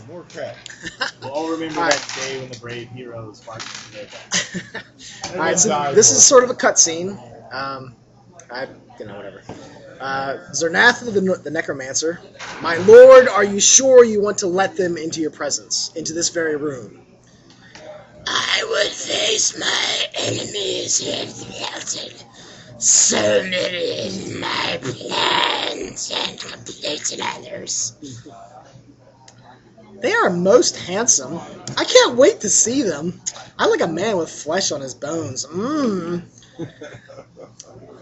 more crap. We'll all remember that day when the brave heroes marched to their death. Alright, so this is sort of a cutscene. Whatever. Zernath the Necromancer. My lord, are you sure you want to let them into your presence, into this very room? I would face my enemies if melted. So many in my plans and completed others. They are most handsome. I can't wait to see them. I like a man with flesh on his bones. That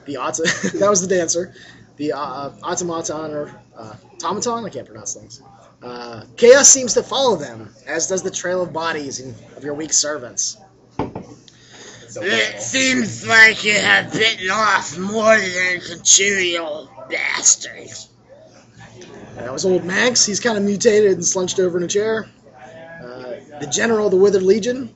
was the dancer. The automaton or automaton. I can't pronounce things. Chaos seems to follow them, as does the trail of bodies of your weak servants. It seems like you have bitten off more than can chew, you old bastard. That was old Max. He's kind of mutated and slunched over in a chair. The general of the Withered Legion.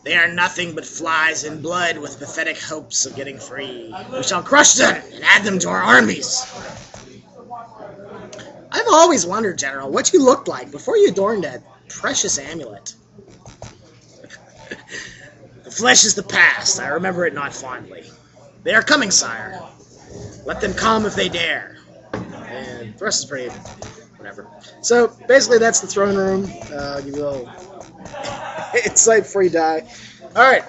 They are nothing but flies in blood with pathetic hopes of getting free. We shall crush them and add them to our armies. I've always wondered, General, what you looked like before you adorned that precious amulet. The flesh is the past. I remember it not fondly. They are coming, sire. Let them come if they dare. And the rest is pretty whatever. So, basically, that's the throne room. Give you a little insight before you die. Alright,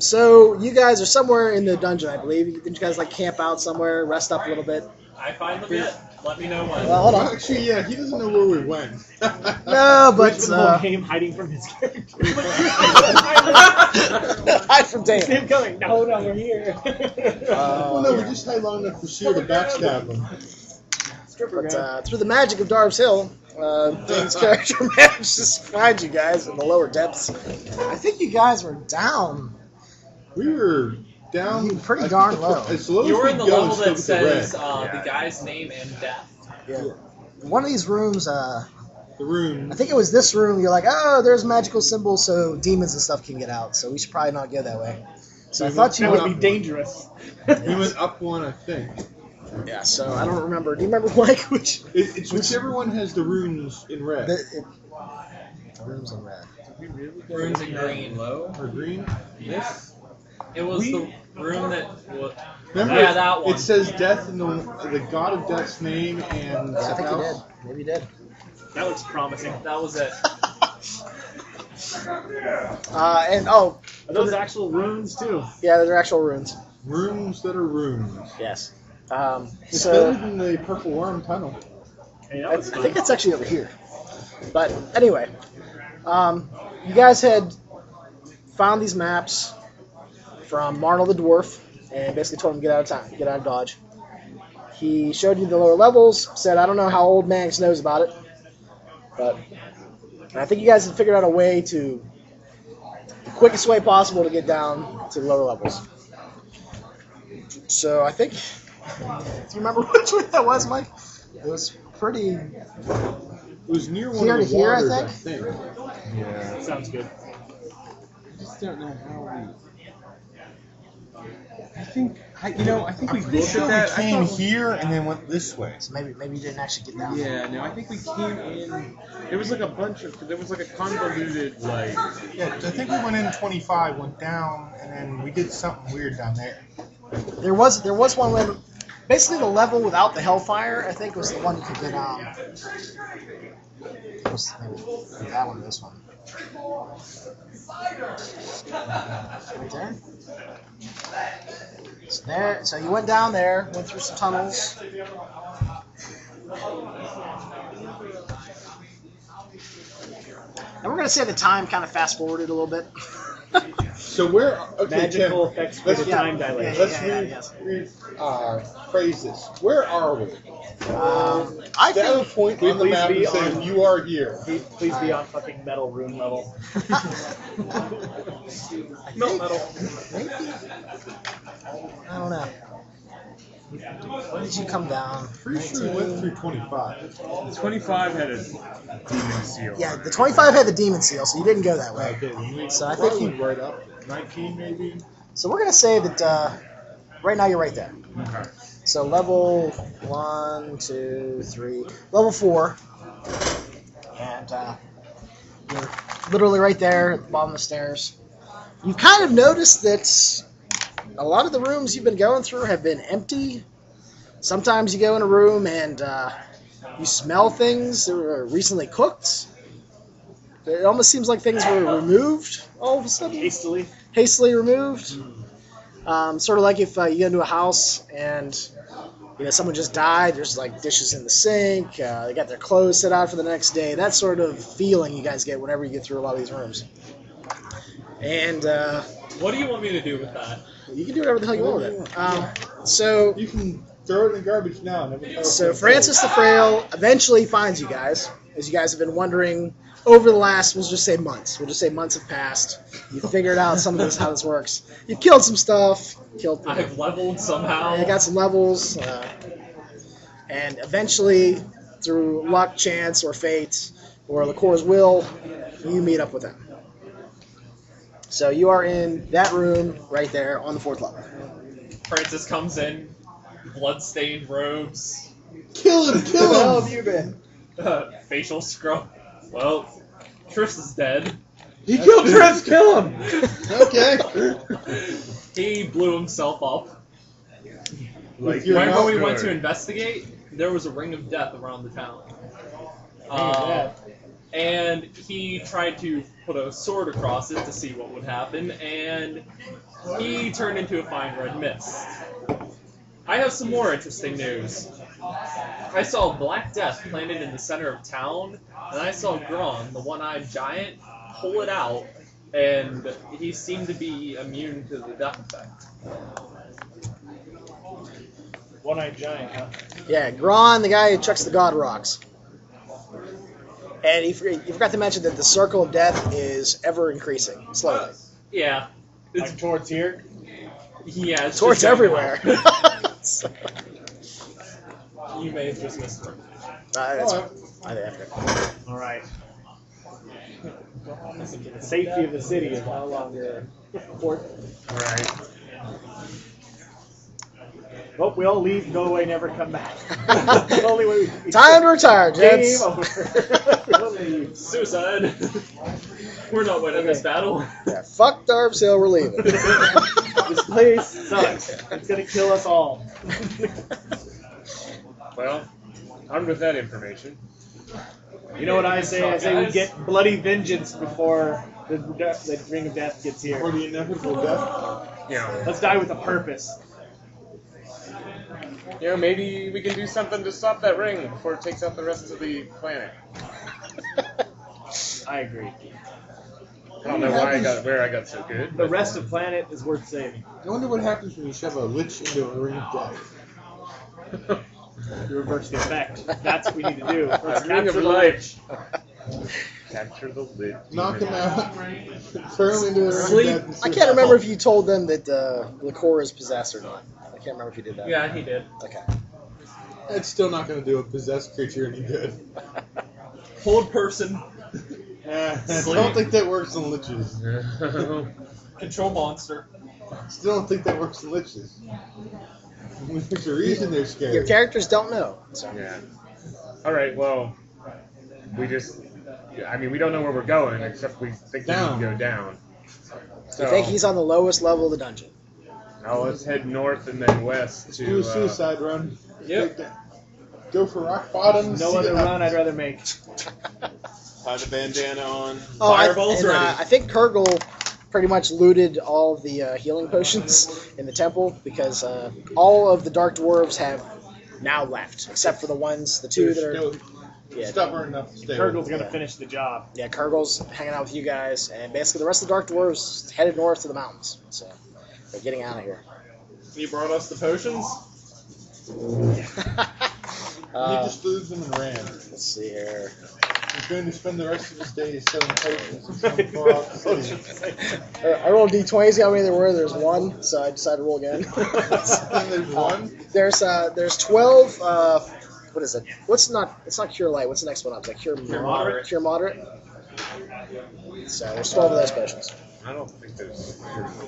so you guys are somewhere in the dungeon, I believe. Didn't you guys, like, camp out somewhere, rest up a little bit? I find them yet. Let me know when. Well, hold on. Actually, yeah, he doesn't know where we went. No, but... the whole game hiding from his character. Hide from Dave. Him going, no, we're here. Well, no, we just hide long enough for Seer to backstab him. But through the magic of Darves Hill, Dave's character manages to find you guys in the lower depths. I think you guys were down. We were down pretty darn low. As low You were as in we the go level is that still with the says red. the guy's name and death. Yeah. One of these rooms, The room. I think it was this room, you're like, oh, there's magical symbols so demons and stuff can get out, so we should probably not go that way. So I thought you That would would be dangerous. We went up one, I think. Yeah, so I don't remember. Do you remember, Mike, which... It's whichever one has the runes in red. The rooms in red. Runes in green. Or green? This? It was the room that... Remember, yeah, that one. it says death in the god of death's name and Yeah, I think you else. did. Maybe you did. That looks promising. That was it. Are those actual runes, too? Yeah, those are actual runes. Rooms that are runes. Yes. It's So... better than the Purple Worm Tunnel. Hey, that I was think fun. it's actually over here. But anyway, you guys had found these maps from Marnell the Dwarf and basically told him to get out of time, get out of Dodge. He showed you the lower levels, said, I don't know how old Max knows about it, but I think you guys have figured out a way the quickest way possible to get down to the lower levels. So I think, do you remember which way that was, Mike? It was pretty... It was near one Here of to the here, I waters, think? Yeah. Sounds good. I just don't know how we... I think we Pretty looked sure at we that. came here and then went this way. So maybe you didn't actually get down. Yeah, no, I think we came in. There was like a convoluted, like. Yeah, I think we went in 25, went down, and then we did something weird down there. There was one where basically the level without the Hellfire, I think, was the one you could get on. Maybe that one or this one. Right there. So you went down there, went through some tunnels. And we're going to say the time kind of fast forwarded a little bit. So where? Okay, Magical Tim, effects for the time dilation. Let's yes. phrase this. Where are we? I That think a point in the Please map be and say on- you are here. Please be on fucking metal room level. I No think metal. maybe, I don't know. When did you come down? Pretty sure we went through 25. 25 had a demon seal. Yeah, the 25 had the demon seal, so you didn't go that way. Okay, So I think you. right up 19 maybe. So we're gonna say that right now you're right there. Okay. So level 1, 2, 3, level 4. And you're literally right there at the bottom of the stairs. You've kind of noticed that a lot of the rooms you've been going through have been empty. Sometimes you go in a room and you smell things that were recently cooked. It almost seems like things were removed all of a sudden. Hastily removed. Sort of like if you go into a house and someone just died. There's like dishes in the sink. They got their clothes set out for the next day. That sort of feeling you guys get whenever you get through a lot of these rooms. And what do you want me to do with that? you can do whatever the hell you want with it. So You can throw it in the garbage now. Francis the Frail eventually finds you guys, as you guys have been wondering over the last, we'll just say months. We'll just say months have passed. You figured out some of this, how this works. You've killed some stuff. I've leveled somehow. You got some levels. And eventually, through luck, chance, or fate, or Lacour's will, you meet up with them. So you are in that room right there on the 4th level. Francis comes in, blood-stained robes, Kill him! Kill Where the hell him! have you been? facial scrub. Well, Triss is dead. He killed Triss. Kill him. Okay. He blew himself up. Like your Remember mouth when we went guard. to investigate? There was a ring of death around the town. And he tried to put a sword across it to see what would happen, and he turned into a fine red mist. I have some more interesting news. I saw Black Death planted in the center of town, and I saw Gron, the one-eyed giant, pull it out, and he seemed to be immune to the death effect. One-eyed giant, huh? Yeah, Gron, the guy who chucks the god rocks. And you forgot to mention that the circle of death is ever increasing, slowly. Yeah. It's, Like towards here? yeah, it's Towards just everywhere. You may have just missed it. That's fine. I think that's good. All right. The safety of the city is no longer important. All right. Hope we all leave, go away, never come back. Only way we Time to retire, Game gents. over. We'll leave. Suicide. We're not winning this battle. Yeah, fuck Darves Hill, we're leaving. This place sucks. It's gonna kill us all. Well, armed with that information, You know what I say? I say we Guys. get bloody vengeance before the ring of death gets here. For the inevitable death. you know, Let's die with a purpose. maybe we can do something to stop that ring before it takes out the rest of the planet. I agree. I don't know where I got so good. The but- rest of planet is worth saving. I wonder what happens when you shove a lich into a ring of death. To reverse the effect. That's what we need to do. Let's Ring of capture the life. lich. Capture the lid. Knock him out. Turn him into a ring Sleep. of death. and see I what can't remember if happens. you told them that Lacour is possessed or not. I can't remember if you did that. Yeah, he did. Okay. It's still not going to do a possessed creature any good. Hold person. I don't think that works on liches. Control monster. Still don't think that works on liches. There's a reason they're scared. Your characters don't know. So. Yeah. All right. Well, we don't know where we're going except we think we Down. can go down. So, You think he's on the lowest level of the dungeon? now let's head north and then west Let's to. do a suicide run. Yep. Go for rock bottom. No see other what run I'd happens. rather make. Tie the bandana on. Oh, Fireball's ready. I think Kurgle pretty much looted all of the healing potions in the temple because all of the Dark Dwarves have now left, except for the two that are... Still Yeah, stubborn enough to stay. Kurgle's with gonna finish the job. yeah, Kurgle's hanging out with you guys, and basically the rest of the Dark Dwarves headed north to the mountains. So they're getting out of here. You brought us the potions? He just lose them and ran. Let's see here. He's going to spend the rest of his days selling potions and selling far off the city. I rolled d20s, how many there were. There's one, so I decided to roll again. And there's one. There's 12. What is it? It's not Cure Light. What's the next one up? Is that Cure Moderate. Cure Moderate. So there's 12 of those potions. I don't think there's.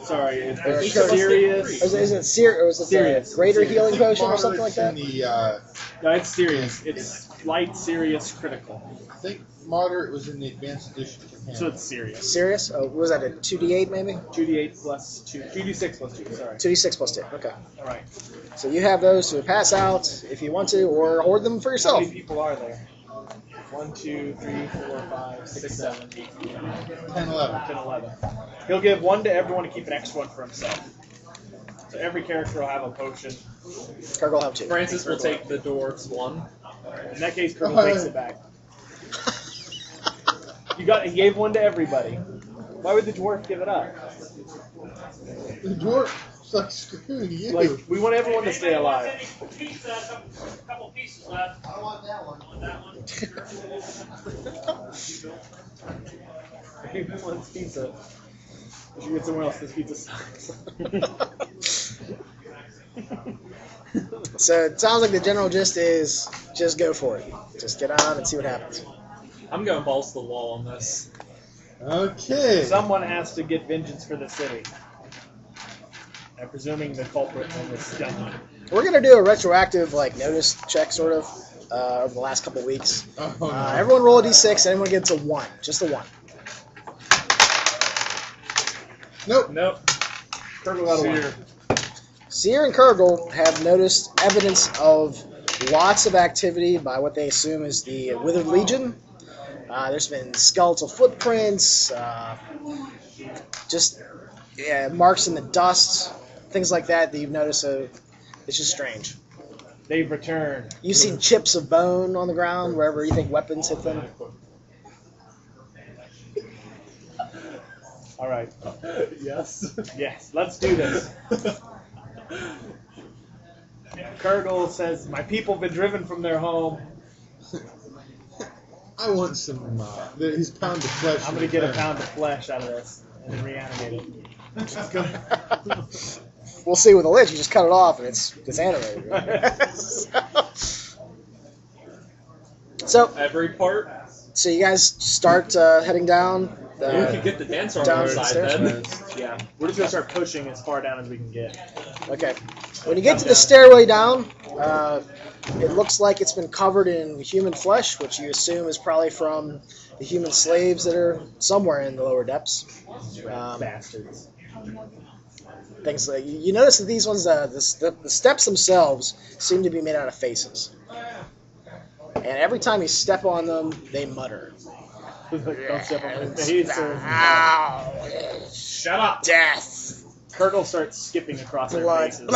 Sorry, it's There's serious. Is it Serious. Greater Healing Potion or something like that? Moderate's in the, No, it's serious. It's light, serious, critical. I think Moderate was in the advanced edition for him. So it's serious. Serious? Oh, what was that, a 2d8 maybe? 2d8 plus 2. 2d6 plus 2, sorry. 2d6 plus 2, okay. Alright. So you have those to pass out if you want to, or hoard them for How yourself. many people are there? 1, 2, 3, 4, 5, 6, 7, 8, 9, 10, 11. 10, 11. He'll give one to everyone to keep an extra one for himself. So every character will have a potion. Kirk will have 2. Francis will take the dwarves one. In that case, Colonel takes it back. He gave one to everybody. Why would the dwarf give it up? The dwarf is like, screw you. Like, we want everyone to stay alive. Couple pieces left. I want that one. He wants pizza. We should get somewhere else. This pizza sucks. So it sounds like the general gist is just go for it. Just get on and see what happens. I'm going balls to the wall on this. Okay. Someone has to get vengeance for the city. I'm presuming the culprit in this dungeon. We're going to do a retroactive notice check sort of over the last couple of weeks. Oh, no. Everyone roll a d6 and everyone gets a 1. Just a 1. Nope. Nope. Purple got a 1. Seer and Kurgle have noticed evidence of lots of activity by what they assume is the Withered Legion. There's been skeletal footprints, just marks in the dust, things like that you've noticed. It's just strange. They've returned. You see chips of bone on the ground wherever you think weapons hit them. All right. Yes. Yes, let's do this. Kurgle says, "My people have been driven from their home. I want some, his pound of flesh. I'm going to get a pound of flesh out of this and reanimate it." We'll see with the lich. You just cut it off and it's animated. Right? so Every part. So you guys start heading down. We could get the dancer on down our the side stairs. then. Yeah, we're just going to start pushing as far down as we can get. Okay. When you get to the stairway down, it looks like it's been covered in human flesh, which you assume is probably from the human slaves that are somewhere in the lower depths. Bastards. Things like you notice that these ones, the steps themselves seem to be made out of faces, and every time you step on them, they mutter. Don't step on my face. Shut up. Death. Kurgle starts skipping across their Blood. faces.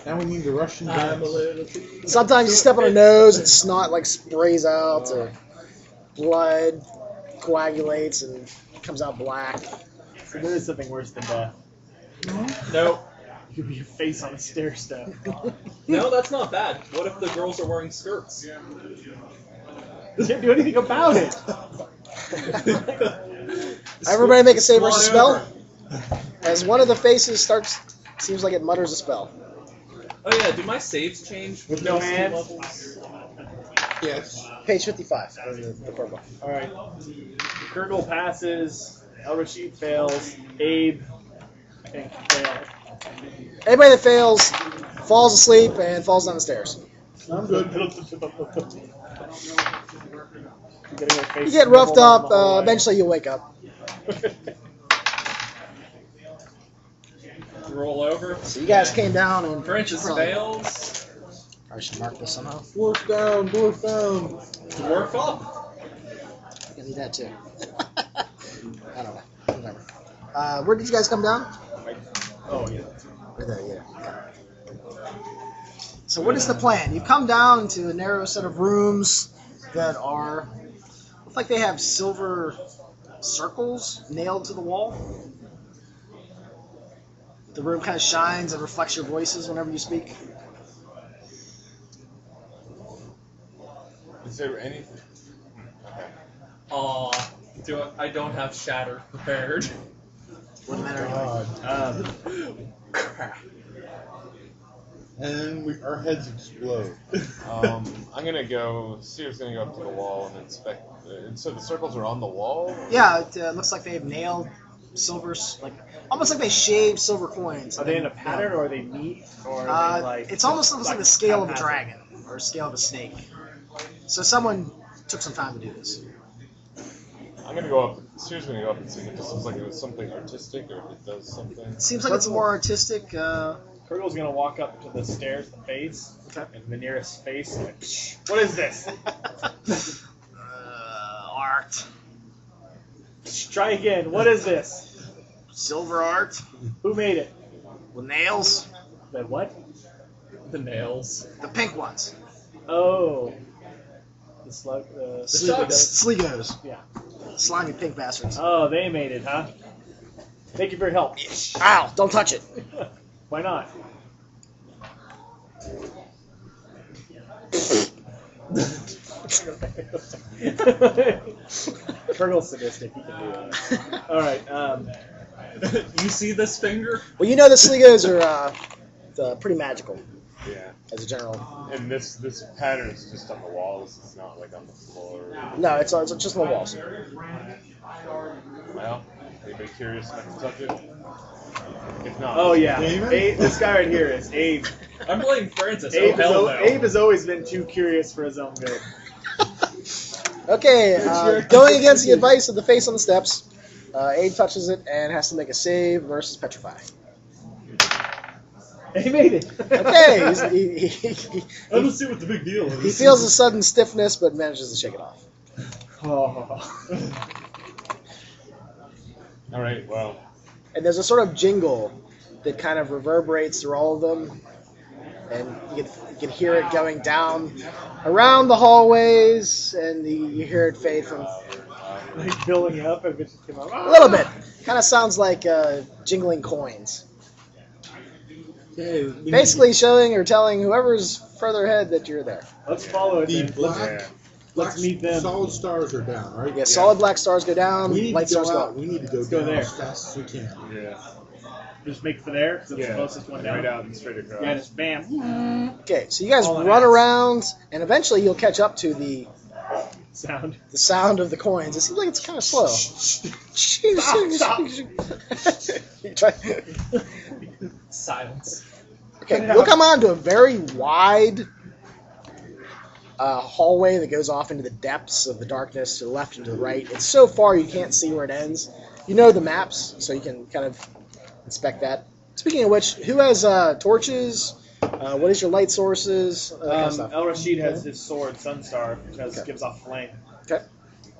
Now we need to rush him down. Sometimes you step on a nose and snot sprays out, or blood coagulates and comes out black. So there is something worse than death. Nope. You your face on a stair step. No, that's not bad. What if the girls are wearing skirts? You can't do anything about it. Everybody make a save versus Come on spell. As one of the faces starts, seems like it mutters a spell. Oh yeah, do my saves change With no those two hands? levels? Yes. Page 55 of the purple. Alright. Kurgle passes. El Rashid fails. Abe, I think, fails. Anybody that fails falls asleep and falls down the stairs. I'm good. You get roughed up, eventually you'll wake up. Roll over. So you guys came down and Francis fails. I should mark this somehow. Dwarf down, dwarf down. Dwarf up. I need that too. I don't know. Whatever. Where did you guys come down? Oh, yeah. Right there, yeah. So what is the plan? You've come down to a narrow set of rooms that are, look like they have silver circles nailed to the wall. The room kind of shines and reflects your voices whenever you speak. Is there anything? Aw, I don't have shatter prepared. Wouldn't matter anyway. Crap. And our heads explode. I'm gonna go. Seer's gonna go up to the wall and inspect. And so the circles are on the wall. Yeah, it looks like they've nailed silver, almost like they shaved silver coins. Are they in a pattern, or are they neat, or are they like... It almost looks like the scale of a haphazard? dragon or scale of a snake. So someone took some time to do this. I'm gonna go up. Sears gonna go up and see if it just looks like it was something artistic or if it does something. It seems like it's more artistic. Kurgle's gonna walk up to the stairs, the face, Okay. and the nearest face. And what is this? Art. Try again. What is this? Silver art. Who made it? With nails. The what? The nails. The pink ones. Oh. The slug. The Slegos. Yeah. Slimy pink bastards. Oh, they made it, huh? Thank you for your help. Ow! Don't touch it. Why not? Kurgle's sadistic. He can do that. All right. You see this finger? Well, you know the Slegos are pretty magical Yeah. as a general. And this pattern is just on the walls. It's not like on the floor. No, it's just on the walls. Well, anybody curious enough to touch it? If not, Oh yeah. Damon? Abe, this guy right here is Abe. I'm playing Francis. Abe, Oh, hell no. Abe has always been too curious for his own good. Okay, going against the advice of the face on the steps, Abe touches it and has to make a save versus petrify. He made it. Okay, I don't see what the big deal is. he feels a sudden stiffness but manages to shake it off. Oh. all right. Well, And there's a sort of jingle that kind of reverberates through all of them, and you can hear it going down around the hallways, and you hear it fade from Like building up and it just came out. a little bit. Kind of sounds like jingling coins. Okay, we Basically showing or telling whoever's further ahead that you're there. Let's follow it. need then. the black, yeah. black meet them. solid stars are down, right? Yeah, solid black stars go down, We need light to go stars go out. up. We need to go go down there. as fast as we can. Yeah. Just make for there, because it's the Yeah. closest one down. Right out and straight across. Yeah, just bam. Okay, so you guys All in run ass. around, and eventually you'll catch up to the Sound. sound of the coins. It seems like it's kind of slow. Stop. You try- Silence. Okay, you'll come on to a very wide hallway that goes off into the depths of the darkness to the left and to the right. It's so far you can't see where it ends. You know the maps, so you can kind of inspect that. Speaking of which, who has torches? What is your light sources? That kind of stuff. El Rashid has his sword, Sunstar, which Okay. gives off flame. Okay.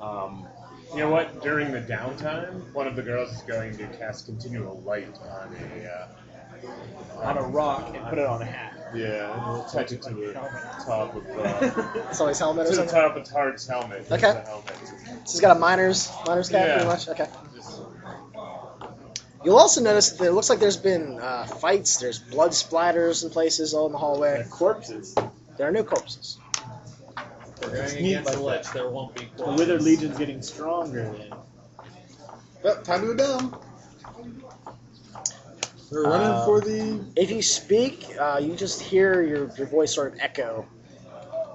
You know what? During the downtime, one of the girls is going to cast continual light On a rock and put it on a hat. Yeah, and we'll attach it to the top of Somebody's helmet or to the something? top of Tard's helmet. Okay. The helmet. So he's got a miner's cap, Yeah. pretty much? Okay. Just, You'll also notice that it looks like there's been fights. There's blood splatters in places all in the hallway. And corpses. There are no corpses. We're going neat against the like lich. There won't be. The Withered Legion's getting stronger then. Yep, time to go down. We're running for the. If you speak, you just hear your voice sort of echo.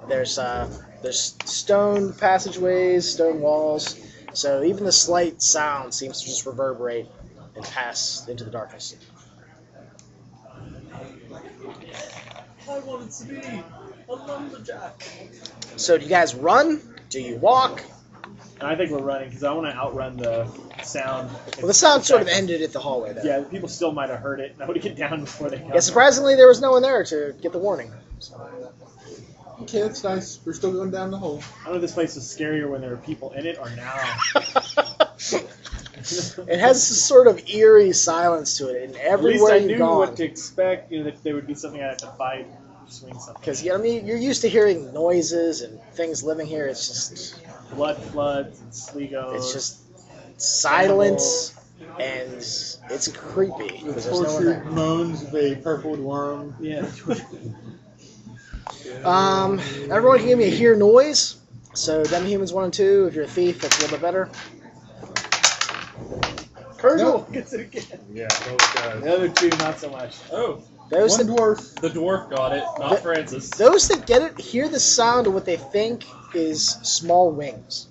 There's stone passageways, stone walls, so even the slight sound seems to just reverberate and pass into the darkness. I wanted to be a lumberjack. So do you guys run? Do you walk? And I think we're running because I want to outrun the sound. Well, the sound sort of ended at the hallway there. Yeah, the people still might have heard it. And I would get down before they come. Yeah, surprisingly, there was no one there to get the warning. Okay, that's nice. We're still going down the hole. I don't know if this place was scarier when there were people in it or now. It has this sort of eerie silence to it, and At least everywhere I you've knew gone. what to expect. You know, that there would be something I'd have to fight, swing something. Because I mean, you're used to hearing noises and things living here. It's Blood floods and Slegos. just silence, and it's creepy The because there's no one tortured there. moans of a purpled worm. Yeah. Everyone can give me a hear noise. So Demi-Humans 1 and 2. If you're a thief, that's a little bit better. Colonel gets it again. Yeah, both guys. The other two, not so much. Oh, Those One that, dwarf. the dwarf got it, not Francis. those that get it hear the sound of what they think is small wings.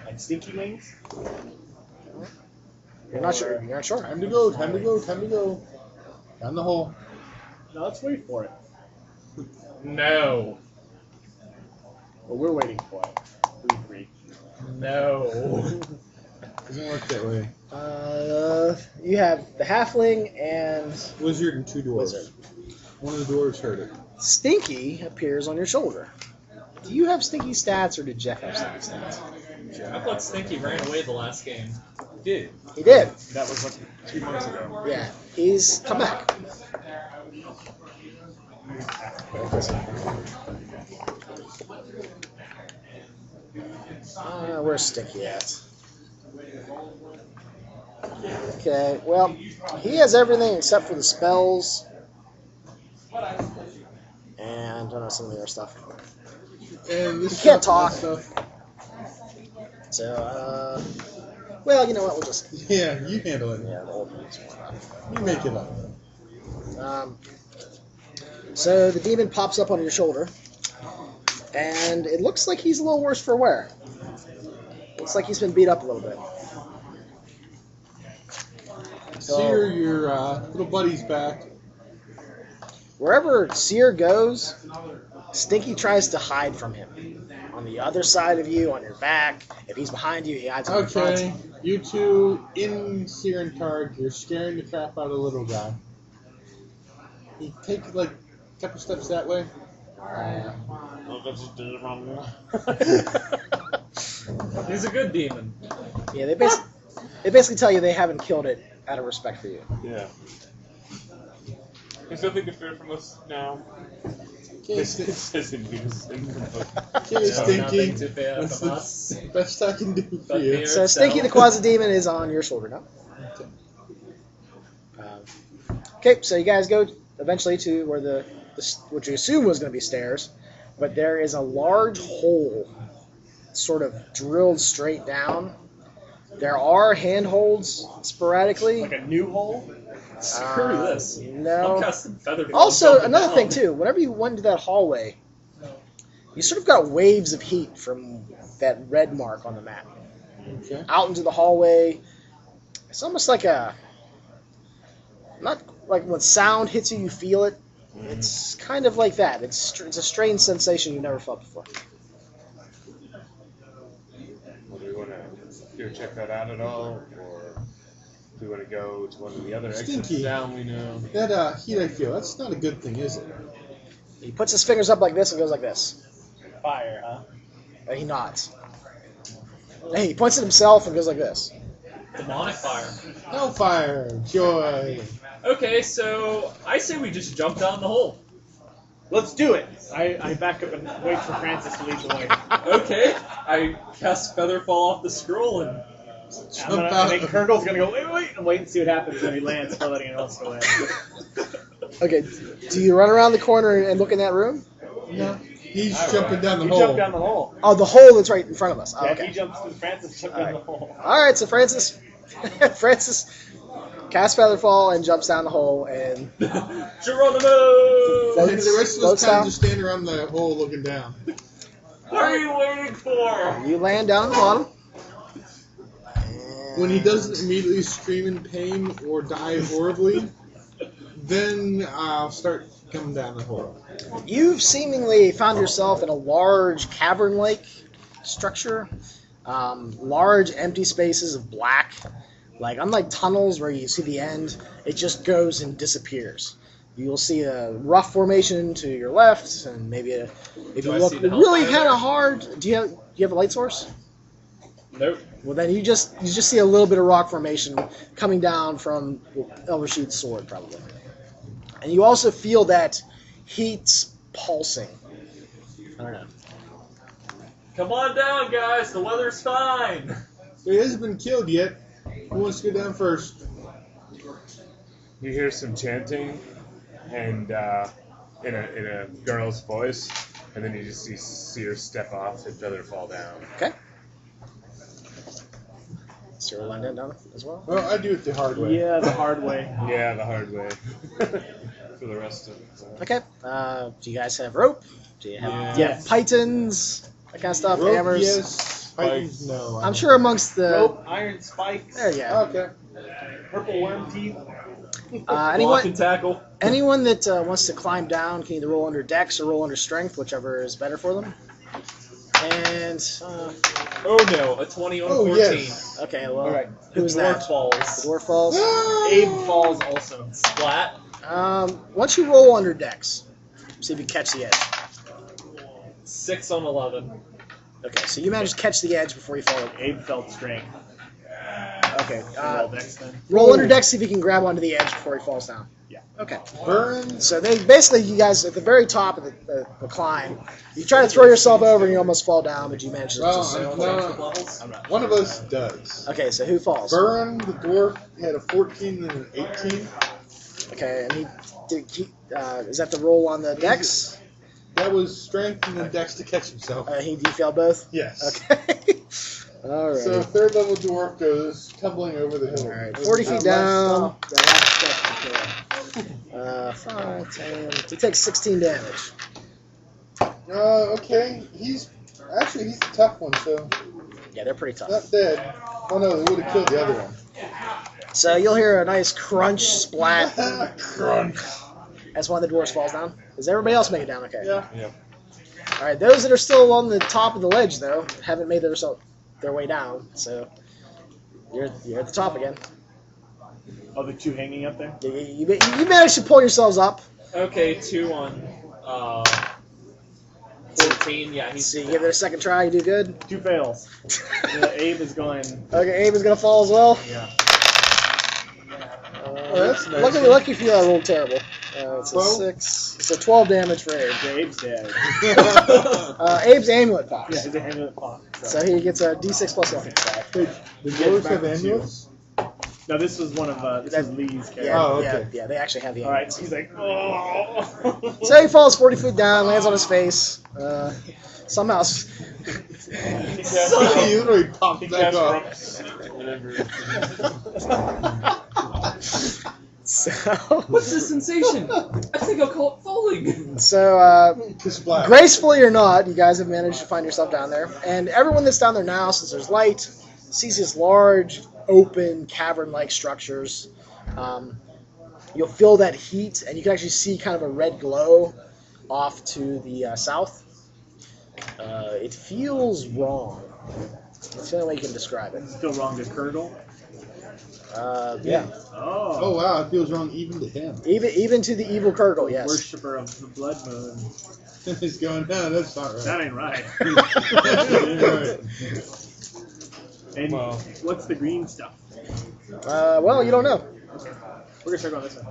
Like stinky wings. You're not sure. You're not sure. Time to go, time to go, time to go. Down the hole. No, let's wait for it. No. Well, we're waiting for it. We agree. No. Doesn't work that way. You have the halfling and Wizard and 2 dwarves. wizard. One of the dwarves heard it. Stinky appears on your shoulder. Do you have Stinky stats, or did Jeff have Stinky stats? I thought Stinky ran away the last game. Did. He did. That was like 2 months ago. Yeah, he's come back. Where's Stinky at? Okay, well, he has everything except for the spells. And I don't know some of the other stuff. And this You can't stuff, talk. that stuff. So, well, you know what? We'll just Yeah, you handle it. the old ones. You make it up. So the demon pops up on your shoulder, and it looks like he's a little worse for wear. Looks like he's been beat up a little bit. So, Seer, your little buddy's back. wherever Seer goes, Stinky tries to hide from him. On the other side of you, on your back. If he's behind you, he hides on your front. Okay, you two in Seer and Targ, you're scaring the crap out of the little guy. You take like a couple steps that way. He's a good demon. Yeah, they basically tell you they haven't killed it out of respect for you. Yeah. There's nothing to fear from us now. Okay, It says in news in the book. okay, Stinky. Nothing to fear That's from the us. best I can do for But you. fear So Stinky the Quasi-Demon is on your shoulder now. Okay, so you guys go eventually to where the which you assume was going to be stairs, but there is a large hole sort of drilled straight down. There are handholds sporadically. Like a new hole? Screw this. No. I'm casting Feather Ball, Also, jumping another down. thing too, whenever you went into that hallway, you sort of got waves of heat from that red mark on the map. Okay. Out into the hallway. It's almost like not like when sound hits you, you feel it. It's kind of like that. It's a strange sensation you've never felt before. Well, do we want to check that out at all, or do we want to go to one of the other exits Stinky. down? We know. That heat I feel, that's not a good thing, is it? He puts his fingers up like this and goes like this. Fire, huh? And he nods. And he points at himself and goes like this. Demonic fire. Hellfire, joy. Okay, so I say we just jump down the hole. Let's do it! I back up and wait for Francis to lead the way. Okay, I cast Feather Fall off the scroll and I think Kurgle's gonna go, wait, and wait and see what happens when he lands for letting anyone else go in. Okay, do you run around the corner and look in that room? No, he's jumping down the You hole. jump down the hole. Oh, the hole that's right in front of us. Oh, Yeah, okay. he jumps to Francis, jump down the hole. All right, so Francis casts Featherfall and jumps down the hole and Geronimo! And the rest of Floats us kind down. of just stand around the hole looking down. What are you waiting for? you land down at the bottom. When he doesn't immediately scream in pain or die horribly, then I'll start coming down the hole. You've seemingly found yourself in a large cavern-like structure. Large empty spaces of black. Like, unlike tunnels where you see the end, it just goes and disappears. You will see a rough formation to your left, and maybe if you Do I look see the really hellfire kind there? of hard. Do you have a light source? Nope. Well, then you just see a little bit of rock formation coming down from El Rashid's sword, probably. And you also feel that heat's pulsing. I don't know. Come on down, guys. The weather's fine. He hasn't been killed yet. Who wants to go down first? You hear some chanting, and in a girl's voice, and then you just see her step off and Feather fall down. Okay. So you're lying down as well? Well, I do it the hard way. Yeah, the hard way. Yeah, the hard way. For the rest of it. Okay. Do you guys have rope? Do you have, Yeah. do you have pythons? That kind of stuff? Rope, Hammers? yes. Pythons, no. I'm sure amongst the... Rope, iron spikes, There you go. Okay. purple worm teeth. Block Anyone, and tackle. anyone that wants to climb down can either roll under dex or roll under strength, whichever is better for them. And Oh no, a 20 on a Oh, 14. yes. okay, well, All right. who's The dwarf that? falls. The dwarf falls. Abe falls also. Splat. Once you roll under Dex, see if you catch the edge. 6 on 11. Okay, so you managed to catch the edge before you fall. Abe felt strength. Okay, Roll Dex then. roll under Dex, see if you can grab onto the edge before he falls down. Yeah. Okay. Burns. So they basically, you guys at the very top of the climb, you try to throw yourself over and you almost fall down, but you manage to. Well, just- no, one of us does. Okay, so who falls? Burn, the dwarf, had a 14 and an 18. Okay, and is that the roll on the Dex? That was strength and then dex to catch himself. He failed both. Yes. Okay. All right. So third level dwarf goes tumbling over the hill. All right, 40 feet down. 5, 10. He takes 16 damage. Okay. He's the tough one, so Yeah, they're pretty tough. not dead. Oh no, they would have killed the other one. So you'll hear a nice crunch, splat, Crunch. as one of the dwarves falls down. Does everybody else make it down okay? Yeah. Yep. All right, those that are still on the top of the ledge, though, haven't made their way down, so you're at the top again. Oh, the two hanging up there? You managed to pull yourselves up. Okay, 2 on 14. Yeah, he's. So you give it a second try, you do good. 2 fails. Abe is going. Okay, Abe is going to fall as well. Yeah. That's nice. Lucky for you, I rolled terrible. It's a 12? 6. It's a 12 damage for Abe. Yeah, Abe's dead. Abe's amulet pops. Yeah, he's a hand of the pot. So he gets a d6 plus 1. The dwarves have amulets? No, this was one of this is Lee's character. Yeah, Oh, okay. yeah, they actually have the All right, amulets. so he's like, oh. So he falls 40 feet down, lands on his face. Somehow. He literally popped back up. So, What's the sensation? I think I'll call it falling. so gracefully or not, you guys have managed to find yourself down there. And everyone that's down there now, since there's light, sees these large, open, cavern-like structures. You'll feel that heat, and you can actually see kind of a red glow off to the south. It feels wrong. That's the only way you can describe it. Still wrong to Curdle. Yeah. Oh wow, it feels wrong even to him. Even to the evil Kurgle, yes. Worshipper of the blood moon. He's going, no, that's not right. That ain't right. That And Well. what's the green stuff? Well, you don't know. We're gonna start going this way.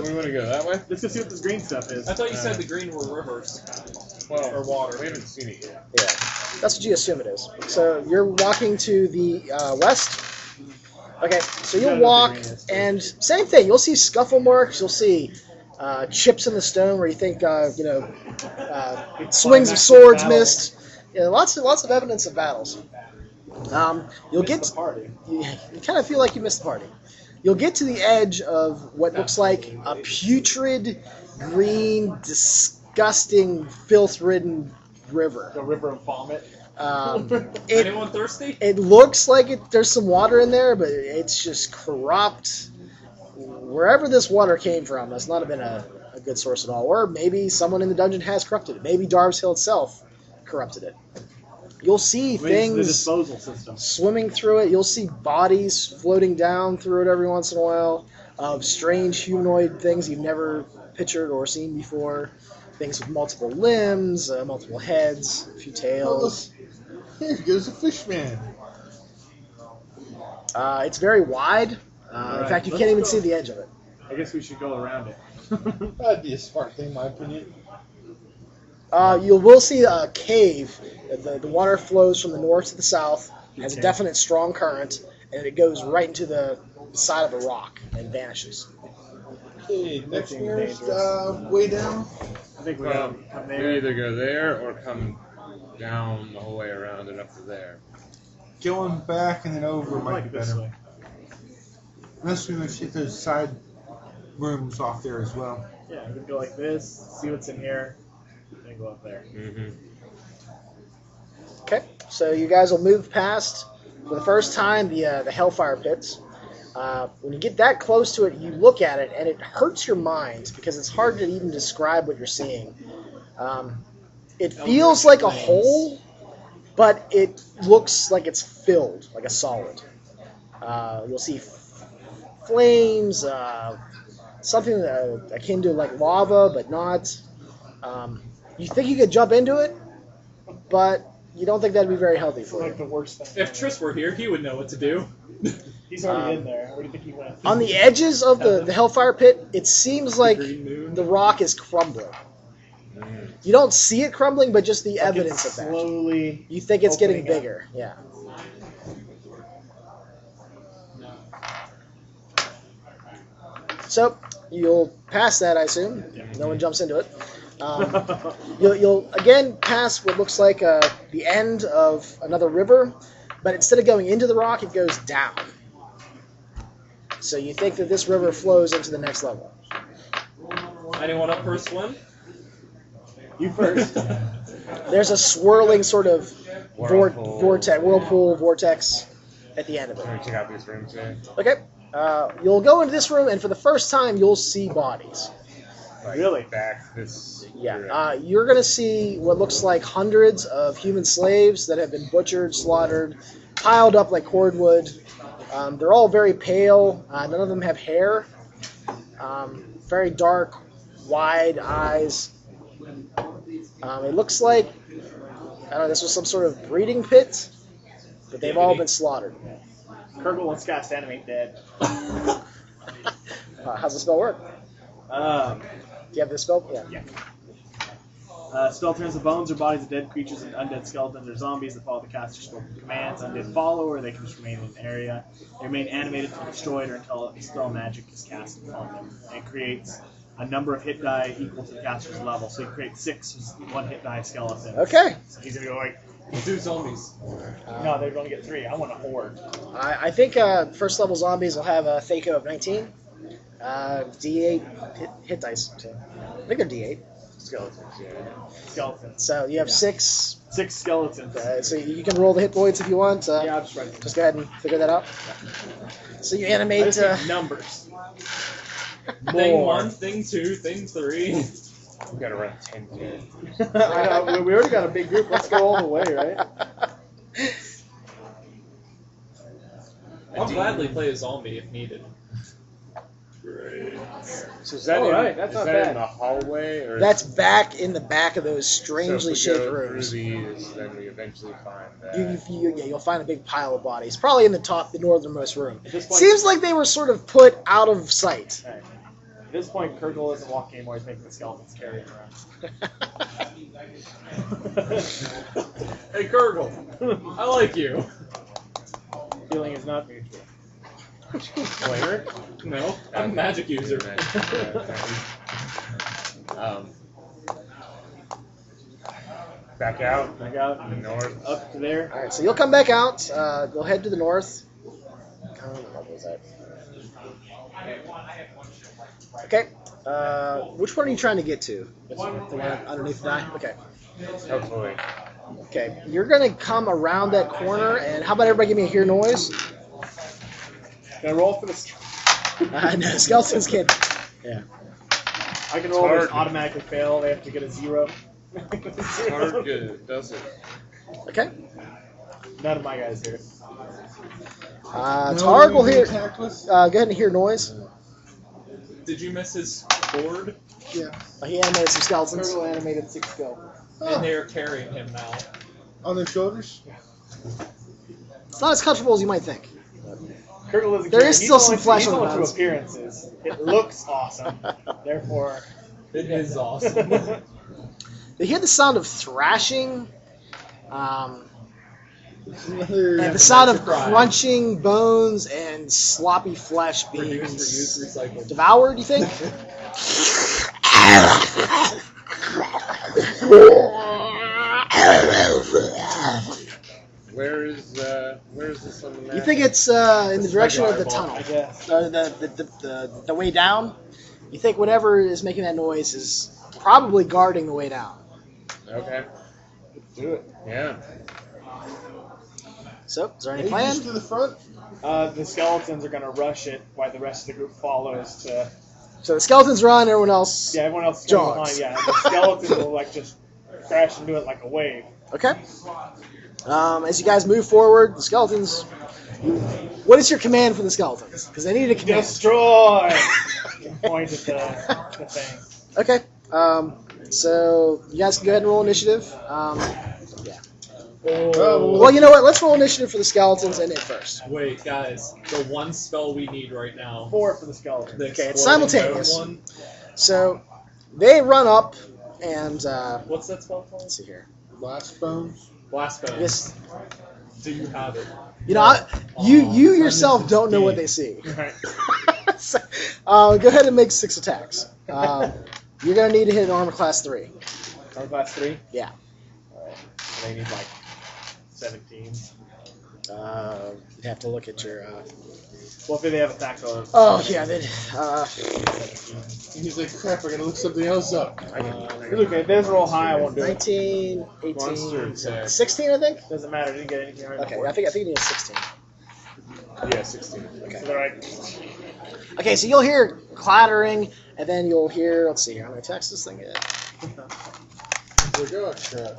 We want to go that way? Let's go see what this green stuff is. I thought you said the green were rivers. Well, Or water. We haven't seen it yet. Yeah, that's what you assume it is. So you're walking to the west. Okay, so you'll walk, and same thing. You'll see scuffle marks. You'll see chips in the stone where you think, swings of swords missed. Yeah, lots of evidence of battles. You'll get the party. you kind of feel like you missed the party. You'll get to the edge of what looks like a putrid, green, disgusting, filth-ridden river. The river of vomit. Anyone thirsty? It looks like there's some water in there, but it's just corrupt. Wherever this water came from, that's not been a good source at all. Or maybe someone in the dungeon has corrupted it. Maybe Darves Hill itself corrupted it. You'll see The things disposal system. swimming through it. You'll see bodies floating down through it every once in a while of strange humanoid things you've never pictured or seen before. Things with multiple limbs, multiple heads, a few tails. Here goes a fish man. It's very wide. In Alright, fact, you let's can't even go. see the edge of it. I guess we should go around it. That'd be a smart thing, in my opinion. You will see a cave. The water flows from the north to the south, has a definite strong current, and it goes right into the side of a rock and vanishes. Okay, next seems nearest dangerous. way down. I think we Well, come we there. either go there or come down the whole way around and up to there. Going back and then over I might like be this better. way. Unless we would see those side rooms off there as well. Yeah, we can go like this, see what's in here, then go up there. Mm-hmm. Okay, so you guys will move past, for the first time, the Hellfire Pits. When you get that close to it, you look at it, and it hurts your mind because it's hard to even describe what you're seeing. It feels like a hole, but it looks like it's filled, like a solid. You'll see flames, something akin to like lava, but not. You think you could jump into it, but you don't think that'd be very healthy It's for like you. the worst thing. If Triss were here, he would know what to do. He's already in there. Where do you think he went? On the edges of the Hellfire Pit, it seems like Green moon. the rock is crumbling. You don't see it crumbling, but just the evidence It's of that. slowly. You think it's getting opening up. bigger, yeah. So you'll pass that, I assume. No one jumps into it. You'll again pass what looks like the end of another river, but instead of going into the rock, it goes down. So you think that this river flows into the next level. Anyone up for a swim? You first. There's a swirling sort of Whirlpool. whirlpool vortex at the end of Can we it. check out these rooms here? Okay. You'll go into this room, and for the first time, you'll see bodies. Like, Really? Back this. Yeah, room. you're going to see what looks like hundreds of human slaves that have been butchered, slaughtered, piled up like cordwood. They're all very pale. None of them have hair. Very dark, wide eyes. It looks like, I don't know, this was some sort of breeding pit, but they've all been slaughtered. Kirkle wants to cast Animate Dead. How's the spell work? Do you have the spell? Yeah. Spell turns the bones or bodies of dead creatures into undead skeletons or zombies that follow the caster's spoken commands. Undead follow, or they can just remain in an area. They remain animated until destroyed or until a spell magic is cast upon them. And it creates a number of hit die equal to the caster's level. So he creates 6 1 hit die skeletons. Okay. So he's going to go like, We'll do zombies. no, they're going to get 3. I want a horde. I think first level zombies will have a Thaco of 19. D8 hit dice. So I think they're D8. Skeletons, yeah. Skeletons. So you have 6. 6 skeletons. So you can roll the hit points if you want. Yeah, I'll just write them. Just go ahead and figure that out. So you I animate. just need numbers. Thing 1, thing 2, thing 3. We gotta run 10 here. I know, we already got a big group. Let's go all the way, right? I'll gladly play a zombie if needed. So is that, All in, right, that's is not that bad. in the hallway? Or That's back in the back of those so strangely if we shaped go rooms. through these, then we eventually find that. You'll find a big pile of bodies, probably in the northernmost room. At this point- Seems like they were sort of put out of sight. Right. At this point, Kirkle isn't walking anymore. He's making the skeletons carry him around. Hey, Gurgle. I like you. Healing is not mutual. Player? No, I'm a magic user. Back out. Back out In the north. up to there. All right, so you'll come back out. You'll head to the north. What was that? Okay. Which one are you trying to get to? The one underneath the eye? Okay. Hopefully. Okay. You're going to come around that corner, and how about everybody give me a hear noise? Can I roll for this? No, skeletons can't. Yeah. I can roll, but hard. automatically fail. They have to get a 0. Hard good, does it? Okay. None of my guys here. Targ will hear. Go ahead and hear noise. Did you miss his board? Yeah. He animated some skeletons. Turtle animated 6 skill. And they're carrying him now. On their shoulders? It's not as comfortable as you might think. Kirkle doesn't There care. is He's still some only- flesh he's on the only to bones. appearances. It looks awesome. Therefore, It is awesome. You hear the sound of thrashing, and Another. the sound of That's a cry. crunching bones and sloppy flesh being Produce, reuse, recycle. devoured, you think? Where is this on the map? You think it's in the direction of the tunnel, I guess. the way down? You think whatever is making that noise is probably guarding the way down. Okay. Do it. Yeah. So, is there any Maybe plan? just to the front? The skeletons are going to rush it while the rest of the group follows to... So the skeletons run, everyone else. Yeah, everyone else is going Jogs. behind. Yeah, the skeletons will like just crash into it like a wave. Okay. As you guys move forward, the skeletons. What is your command for the skeletons? Because they need a command. Destroy! Point at the thing. Okay. So you guys can go ahead and roll initiative. Yeah. Well, you know what? Let's roll initiative for the skeletons and it first. Wait, guys. The one spell we need right now. 4 for the skeleton. The Okay, it's exploding simultaneous. node one. So they run up and What's that spell called? let's see here. Blast bones. Blast Bones. Yes. Do you have it? You know, you yourself don't know what they see. Right. So, go ahead and make 6 attacks. You're gonna need to hit an armor class 3. Armor class 3? Yeah. Alright. They need like 17. You'd have to look at your. Well, if they have attack bonus. Oh yeah, then. He's like, crap, I gotta look something else up. Look, if theirs roll high, I won't do it. 19, Monster 18, attack. 16, I think. Doesn't matter, didn't get anything right Okay, before. I think you need a 16. Yeah, 16. So they're like, Okay, so you'll hear clattering, and then you'll hear. Let's see here. How many attacks this thing get? He's like, oh, crap.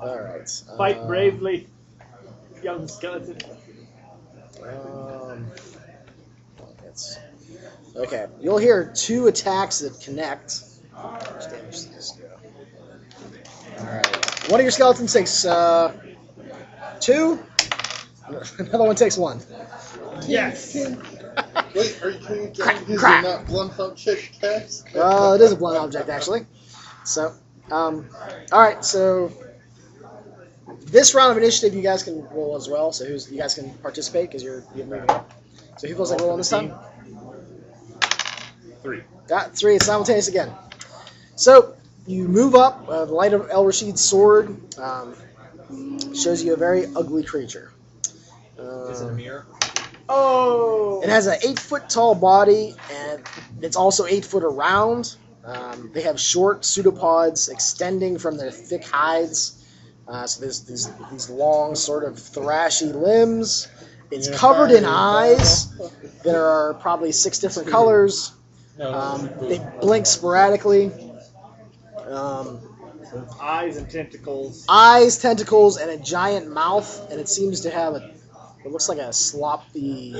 All right. fight bravely, young skeleton. It's, okay, you'll hear 2 attacks that connect. Which damage does this do? Alright. One of your skeletons takes 2. Another one takes 1. Yes! Wait, are you kidding me? Crack, These crack. are not blunt object attacks? It is a blunt object, actually. So, alright, so this round of initiative you guys can roll as well, so you guys can participate because you're moving up. So who feels like rolling this time? 3. Got 3, it's simultaneous again. So, you move up, the light of El Rashid's sword shows you a very ugly creature. Is it a mirror? Oh! It has an 8-foot tall body, and it's also 8 foot around. They have short pseudopods extending from their thick hides. So there's these long, sort of thrashy limbs. It's covered in eyes. There are probably 6 different colors. They blink sporadically. Eyes and tentacles. Eyes, tentacles, and a giant mouth, and it seems to have it looks like a sloppy,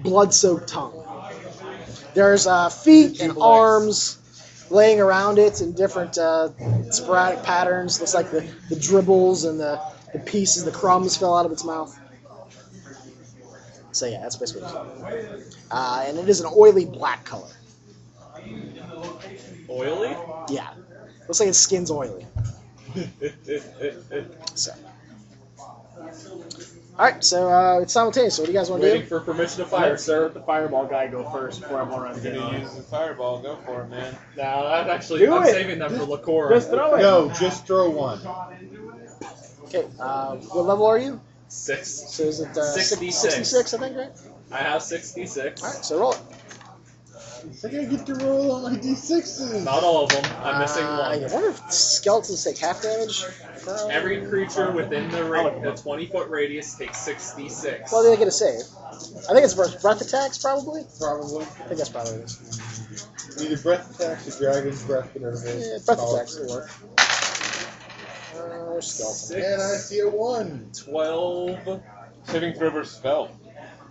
blood-soaked tongue. There's feet and arms laying around it in different sporadic patterns. Looks like the dribbles and the pieces, the crumbs fell out of its mouth. So yeah, that's basically it. And it is an oily black color. Oily? Yeah. Looks like its skin's oily. So. Alright, so it's simultaneous. So what do you guys want to Waiting do? for permission to fire, sir. Let the fireball guy go first before everyone runs in You're on gonna it. use the fireball, go for it, man. No, I'm Do it. saving them for Liqueur. Just throw it. No, just throw one. Okay, what level are you? 6. So is it 66. 66, I think, right? I have 66. Alright, so roll it. I think I get to roll on my d6s. Not all of them. I'm missing I one. wonder if skeletons take half damage. Every creature within the 20-foot radius takes 66. Well, they get a save. I think it's breath attacks, probably. Probably. I think that's probably what it is. Either breath attacks or dragon's breath, whatever it is. Yeah, breath attacks will work. Skeleton. And I see a 1. 12, Saving throw versus spell.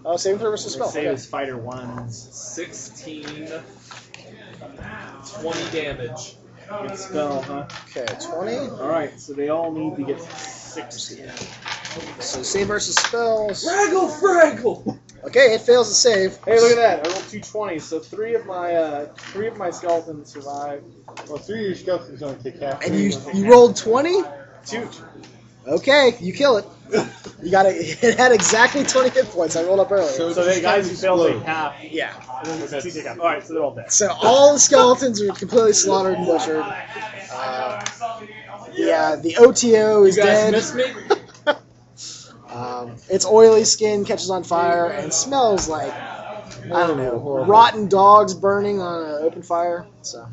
Oh, saving throw versus spell. Save Okay. his fighter ones. 16, 20 damage. Good spell, huh? Okay, 20. Alright, so they all need to get 60. So save versus spells. Fraggle! Okay, it fails to save. Hey, look at that! I rolled 2 20s, so three of my skeletons survive. Well, 3 of your skeletons only take half. And you rolled 20? 2. Okay, you kill it. You got it. It had exactly 20 hit points. I rolled up earlier. So So the guys who failed explode. take half. Yeah. And then the 60 take half. Alright, so they're all dead. So all the skeletons are completely slaughtered and butchered. Yeah, the OTO is You guys dead. miss me? Its oily skin catches on fire and smells like, I don't know, Horrible. rotten dogs burning on an open fire. So,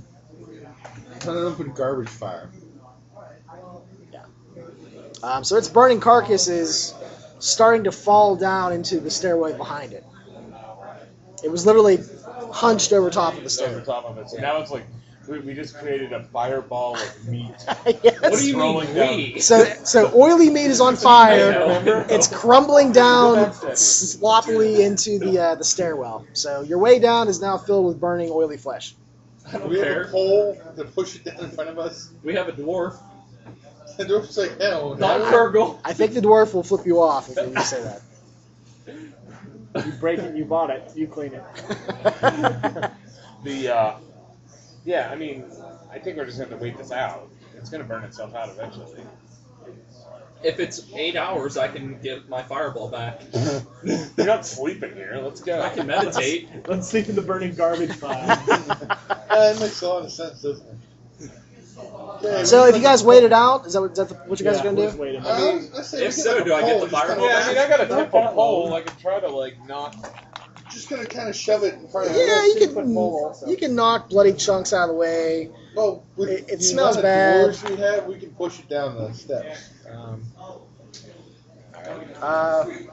On an open garbage fire. so its burning carcass is starting to fall down into the stairway behind it. It was literally hunched over top of the Over stairway. top of it. So now it's like We just created a fireball of meat. Yes. What do you Rolling mean we? So oily meat is on fire. I know. It's crumbling down sloppily into the stairwell. So your way down is now filled with burning oily flesh. I don't We have a care. pole to push it down in front of us. We have a dwarf. The dwarf's like, hell Not no. Kurgle. I think the dwarf will flip you off if you say that. You break it, you bought it, you clean it. Yeah, I mean, I think we're just going to wait this out. It's going to burn itself out eventually. If it's 8 hours, I can get my fireball back. You're not sleeping here. Let's go. I can meditate. Let's sleep in the burning garbage pile. That makes a lot of sense, doesn't it? Yeah, So we if you guys wait it out, is that what you guys are we'll gonna just do? wait a minute. I mean, let's say If we so, like a do I get pole, the just kinda- fireball Yeah, I mean, I got a Not 10-foot that pole. low. I can try to, like, knock. Just gonna kind of shove it in front of Yeah, you 6-foot pole can also. you can knock bloody chunks out of the way. Well, with It the smells amount of bad. doors we have, we can push it down the steps.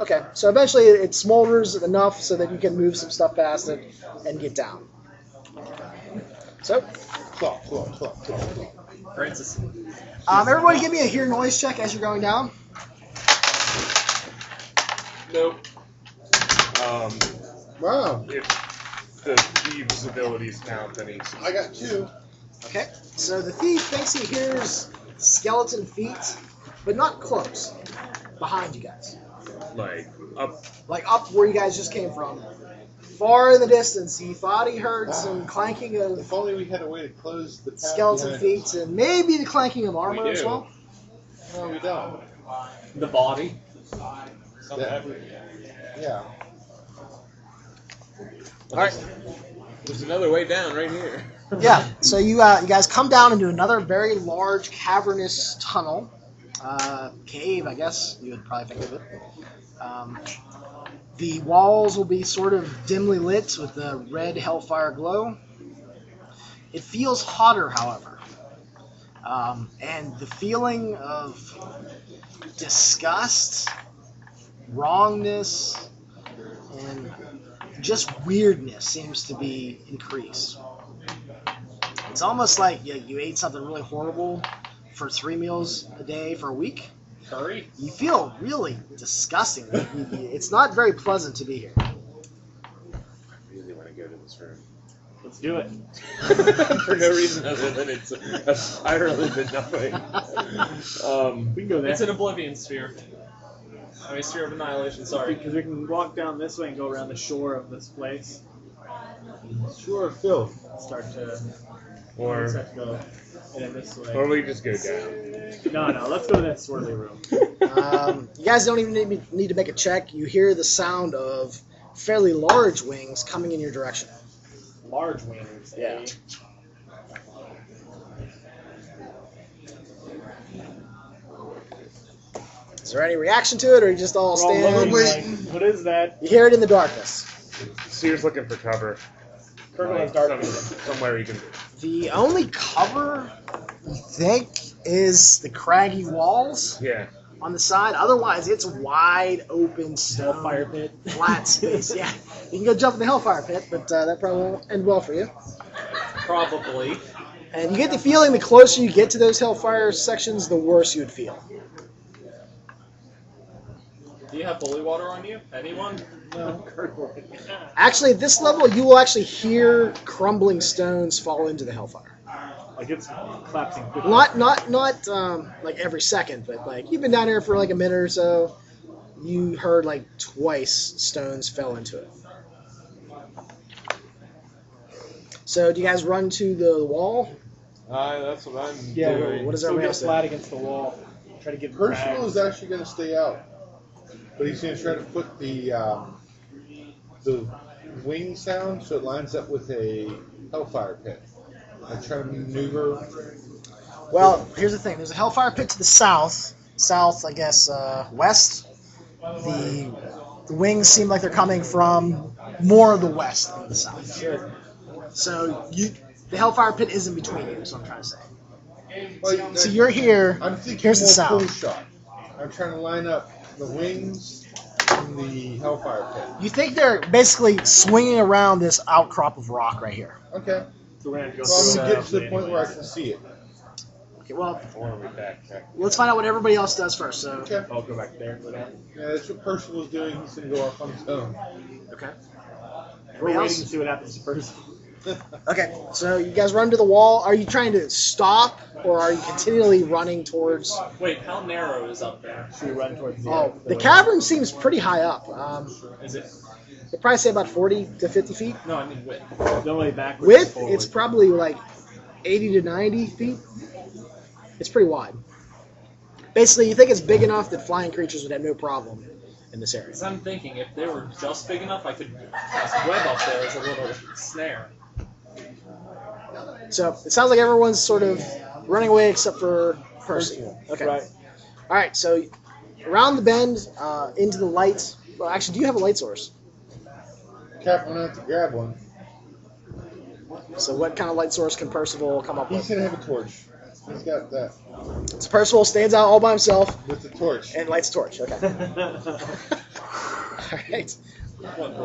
Okay, so eventually it smolders enough so that you can move some stuff past it and get down. So, Clop, clop, clop, clop, clop. Francis. everybody give me a hear noise check as you're going down. Nope. Wow, If the thieves' abilities count, then he's... I got 2. Okay, so the thief thinks he hears skeleton feet, but not close, behind you guys. like, up... Like up where you guys just came from. Far in the distance, he thought he heard some clanking of If only we had a way to close the path skeleton behind feet and maybe the clanking of armor We as do. well. us. No, we don't. The body. Yeah. Yeah. Alright. There's another way down right here. Yeah, so you guys come down into another very large cavernous tunnel. Cave, I guess you would probably think of it. The walls will be sort of dimly lit with a red hellfire glow. It feels hotter, however. And the feeling of disgust, wrongness, and just weirdness seems to be increased. It's almost like you ate something really horrible for 3 meals a day for a week. Curry. You feel really disgusting. It's not very pleasant to be here. I really want to go to this room. Let's do it. For no reason other than it's a spiral into nothing. We can go there. It's an oblivion sphere. I mean, sphere of annihilation, sorry. Because we can walk down this way and go around the shore of this place. Sure, Phil. Start to Or go in this way. we just go down. No, let's go to that swirly room. You guys don't even need to make a check. You hear the sound of fairly large wings coming in your direction. Large wings. Yeah. Is there any reaction to it, or you just all We're all stand? looking like, what is that? You hear it in the darkness. Seer's looking for cover. Kurgle has Like, dark some- vision. somewhere you can... The only cover you think is the craggy walls Yeah. on the side. Otherwise, it's wide open stone, Hellfire pit. flat space. Yeah, you can go jump in the hellfire pit, but that probably won't end well for you. Probably. And you get the feeling the closer you get to those hellfire sections, the worse you would feel. Do you have holy water on you? Anyone? No, Kurgle. Actually, at this level, you will actually hear crumbling stones fall into the hellfire. Like it's collapsing quickly. Not like every second, but like you've been down here for like a minute or so. You heard like twice stones fell into it. So do you guys run to the wall? That's what I'm Yeah, doing. What does so everybody get else do? flat against the wall. Try to get Percival is actually going to stay out, but he's going to try to put the wing sound so it lines up with a hellfire pit. I try to maneuver. Well, here's the thing. There's a hellfire pit to the south. South, I guess, west. The wings seem like they're coming from more of the west than the south. Sure. So the hellfire pit is in between you, is what I'm trying to say. Well, So you're here. I'm thinking Here's the more sound. pull shot. I'm trying to line up the wings and the hellfire pit. You think they're basically swinging around this outcrop of rock right here. Okay. So we're gonna have to go Well, I'm through gonna that get to the point where I anyways. can see it. Okay, well, Or we backtrack. let's find out what everybody else does first. So, Okay. I'll go back there. Go down. Yeah, that's what Percival's doing. He's gonna go off on his own. okay. We're Everybody waiting else? to see what happens to Percival. Okay, so you guys run to the wall. Are you trying to stop, or are you continually running towards? Wait, how narrow is up there? Should we run towards the? Oh, the cavern seems pretty high up. Is it? I'd probably say about 40 to 50 feet. No, I mean width. The way backwards. Width, and forward. it's probably like 80 to 90 feet. It's pretty wide. Basically, you think it's big enough that flying creatures would have no problem in this area. Because I'm thinking if they were just big enough, I could cast web up there as a little snare. So it sounds like everyone's sort of running away except for Percy. Okay. Right. All right. So around the bend, into the light. Well, actually, do you have a light source? Cap went out to grab one. So what kind of light source can Percival come up He's with? gonna have a torch. He's got that So Percival stands out all by himself with the torch. and lights a torch. Okay. All right.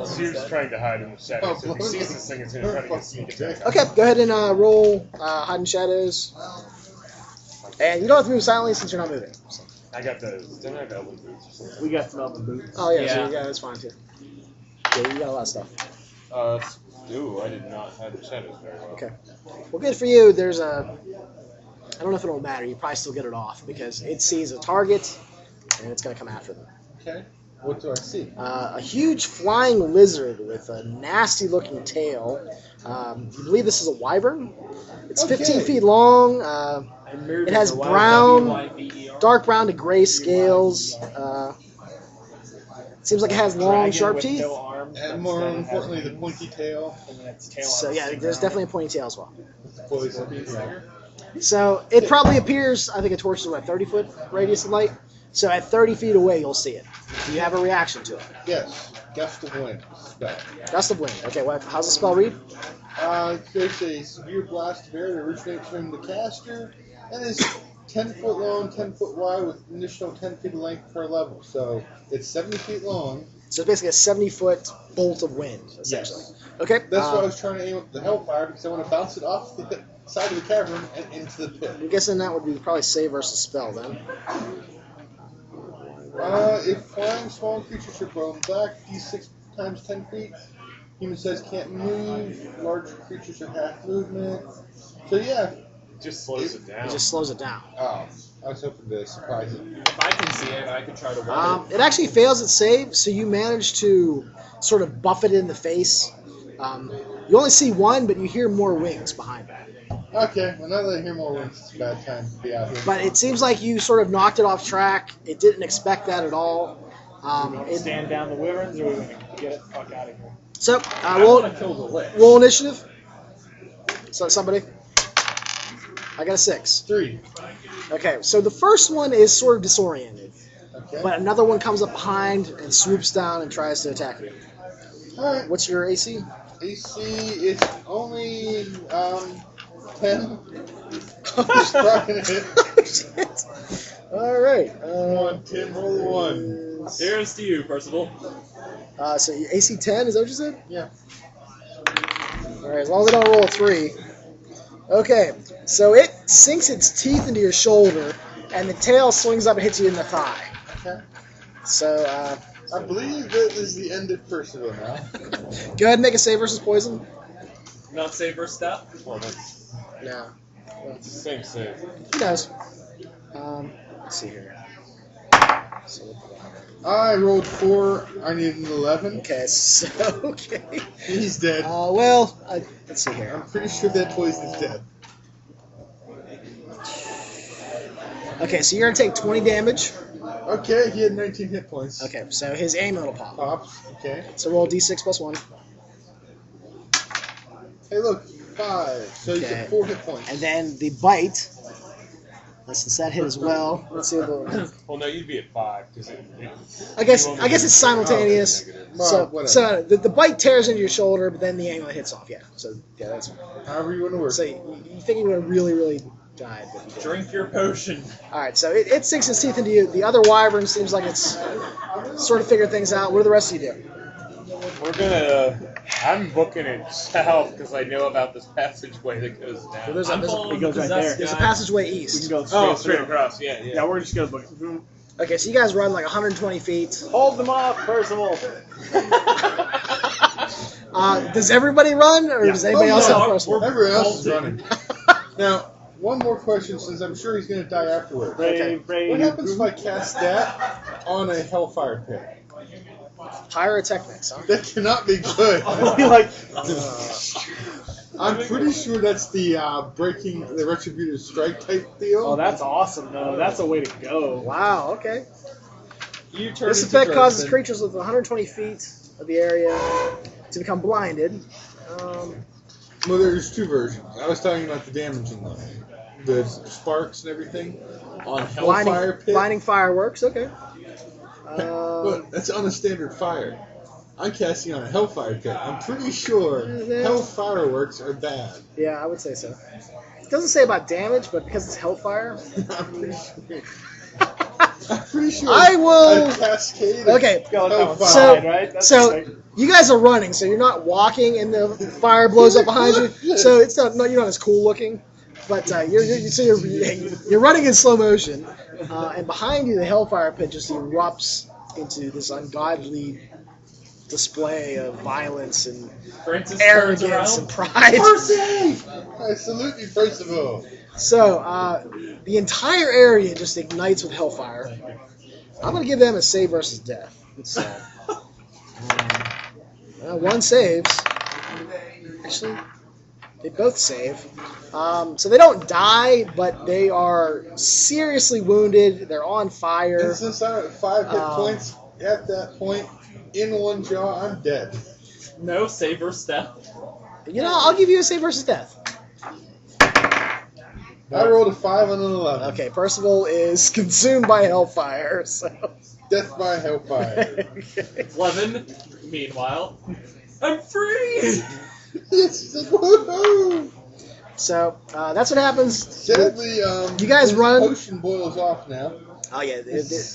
Seer's trying to hide in the shadows. So if he sees this thing, it's going to try to get sneak attack. Okay. Go ahead and roll hide in shadows. And you don't have to move silently since you're not moving. So. I got the. Didn't I have elbow boots or something? We got some elbow boots. Oh yeah, so Yeah. you got that's fine too. Yeah, you got a lot of stuff. Ooh, I did not hide the shadows very well. Okay. Well, good for you. There's a. I don't know if it'll matter. You probably still get it off because it sees a target and it's going to come after them. Okay. What do I see? A huge flying lizard with a nasty-looking tail. You believe this is a wyvern? It's 15 Okay. feet long. It has brown, WYVER. dark brown to gray scales. Seems like it has long, Dragon sharp with teeth. no arms, And but more instead it has importantly, the pointy tail and then its tail So on yeah, its there's back. definitely a pointy tail as well. with the poison. So it probably appears. I think a torch is what 30-foot radius of light. So at 30 feet away, you'll see it. Do you have a reaction to it? Yes. Gust of wind. Spell. Gust of wind. Okay, how's the spell read? There's a severe blast of air that originates from the caster and is 10 foot long, 10 foot wide, with an additional 10 feet of length per level. So it's 70 feet long. So it's basically a 70-foot bolt of wind, essentially. Yes. Okay. That's why I was trying to aim up the hellfire, because I want to bounce it off the side of the cavern and into the pit. I'm guessing that would be probably save versus spell then. If flying small creatures are blown back, d6 times 10 feet. Human size can't move. Large creatures are half movement. So yeah. It just slows it down. It just slows it down. Oh, I was hoping to surprise it. If I can see it, I could try to web it. It actually fails its save, so you manage to sort of buff it in the face. You only see one, but you hear more wings behind that. Okay, well now that I hear more wings, it's a bad time to be out here. But it seems like you sort of knocked it off track. It didn't expect that at all. Stand down the wyverns, or are we going to get it the fuck out of here? So I roll, want to kill the lich. roll initiative. So somebody. I got a 6. 3. Okay, so the first one is sort of disoriented, Okay. but another one comes up behind and swoops down and tries to attack you. Alright. What's your AC? AC is only 10. Just rocking it. Oh, shit. All right. Come on, Tim, roll a 1. Here's to you, Percival. So your AC 10, is that what you said? Yeah. All right, as long as I don't roll a 3. Okay, so it sinks its teeth into your shoulder, and the tail swings up and hits you in the thigh. Okay. So I believe that is the end of Percival now. go ahead and make a save versus poison. Not save or step. Well, that's No. it's the same save. He knows. Let's see here. So, I rolled 4. I need an 11. okay, so, okay. He's dead. Let's see here. I'm pretty sure that poison is dead. Okay, so you're going to take 20 damage. Okay, he had 19 hit points. Okay, so his amulet will pop. Pops. Okay. So roll d6 plus 1. Hey, look, 5. So he's Okay. at 4 hit points. And then the bite. Since that hit as well. Let's see what the... Well, no, you'd be at 5 because I guess it's simultaneous. Well, whatever. So the bite tears into your shoulder, but then the amulet hits off. Yeah. So yeah, that's fine. However you want to work. So you think you would have really, really died, but you didn't. Drink your potion. All right. So it sinks its teeth into you. The other wyvern seems like it's sort of figured things out. What do the rest of you do? We're going to I'm booking it south because I know about this passageway that goes down. Well, there's I'm a, following it goes the right possessed there. there's a guy. passageway We can east. go Oh, straight straight through. across. Yeah, Yeah, yeah. we're just gonna book it. Okay, so you guys run like 120 feet. Hold them off, Percival. Does everybody run, or Yeah. does anybody Oh, else no, have personal? Everyone else is bolting. running. Now, one more question, since I'm sure he's going to die afterwards. Brave, brave. What happens if I cast that on a Hellfire Pit? Pyrotechnics, huh? That cannot be good. like, I'm pretty sure that's the breaking the Retributive Strike type deal. oh, that's awesome, though. That's a way to go. Wow, okay. You turn This into effect causes Dresden. creatures within 120 feet of the area to become blinded. Well, there's two versions. I was talking about the damaging one. The sparks and everything on Hellfire Pit. Blinding fireworks, okay. But that's on a standard fire. I'm casting on a Hellfire Pit. I'm pretty sure Yeah. Hell fireworks are bad. Yeah, I would say so. It doesn't say about damage, but because it's hellfire. I'm pretty sure I will- a cascade of Okay, Go Hellfire. outside, so right? That's so right. you guys are running, so you're not walking, and the fire blows up behind you. So it's not you're not as cool looking, but you're running in slow motion, and behind you the hellfire pit just erupts into this ungodly display of violence and Francis turns arrogance and around. pride. Mercy! I salute you, first of all. So the entire area just ignites with hellfire. I'm gonna give them a save versus death. So, one saves. Actually, they both save. So they don't die, but they are seriously wounded. They're on fire. And since I'm at 5 hit Um, points at that point, in one jaw, I'm dead. No, save or step. You know, I'll give you a save versus death. I rolled a 5 and an 11. Okay, Percival is consumed by hellfire. So. Death by Hellfire. 11. Meanwhile, I'm free. It's like, woohoo! So that's what happens. Sadly, You guys his run? potion boils off now. Oh yeah,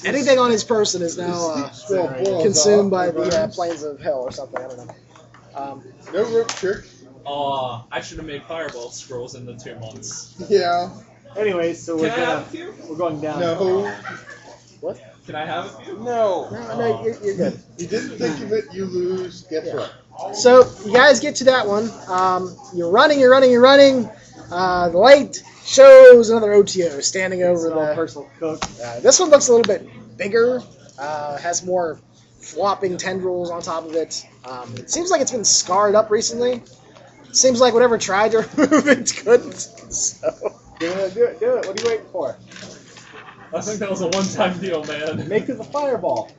anything on his person is His now sleep spell boils consumed off. by It the runs. plains of hell or something. I don't know. No rope trick. Aw, I should have made fireball scrolls in the 2 months. Yeah. Anyways, so Can I have a few? we're going down. No. What? Can I have a few? No. No, you're good. You didn't think of it, you lose. Guess what? So you guys get to that one. You're running. The light shows another Otyo standing over the. Personal cook. This one looks a little bit bigger. Has more flopping tendrils on top of it. It seems like it's been scarred up recently. Seems like whatever tried to remove it couldn't. So. Do it. What are you waiting for? I think that was a one-time deal, man. Make it the fireball.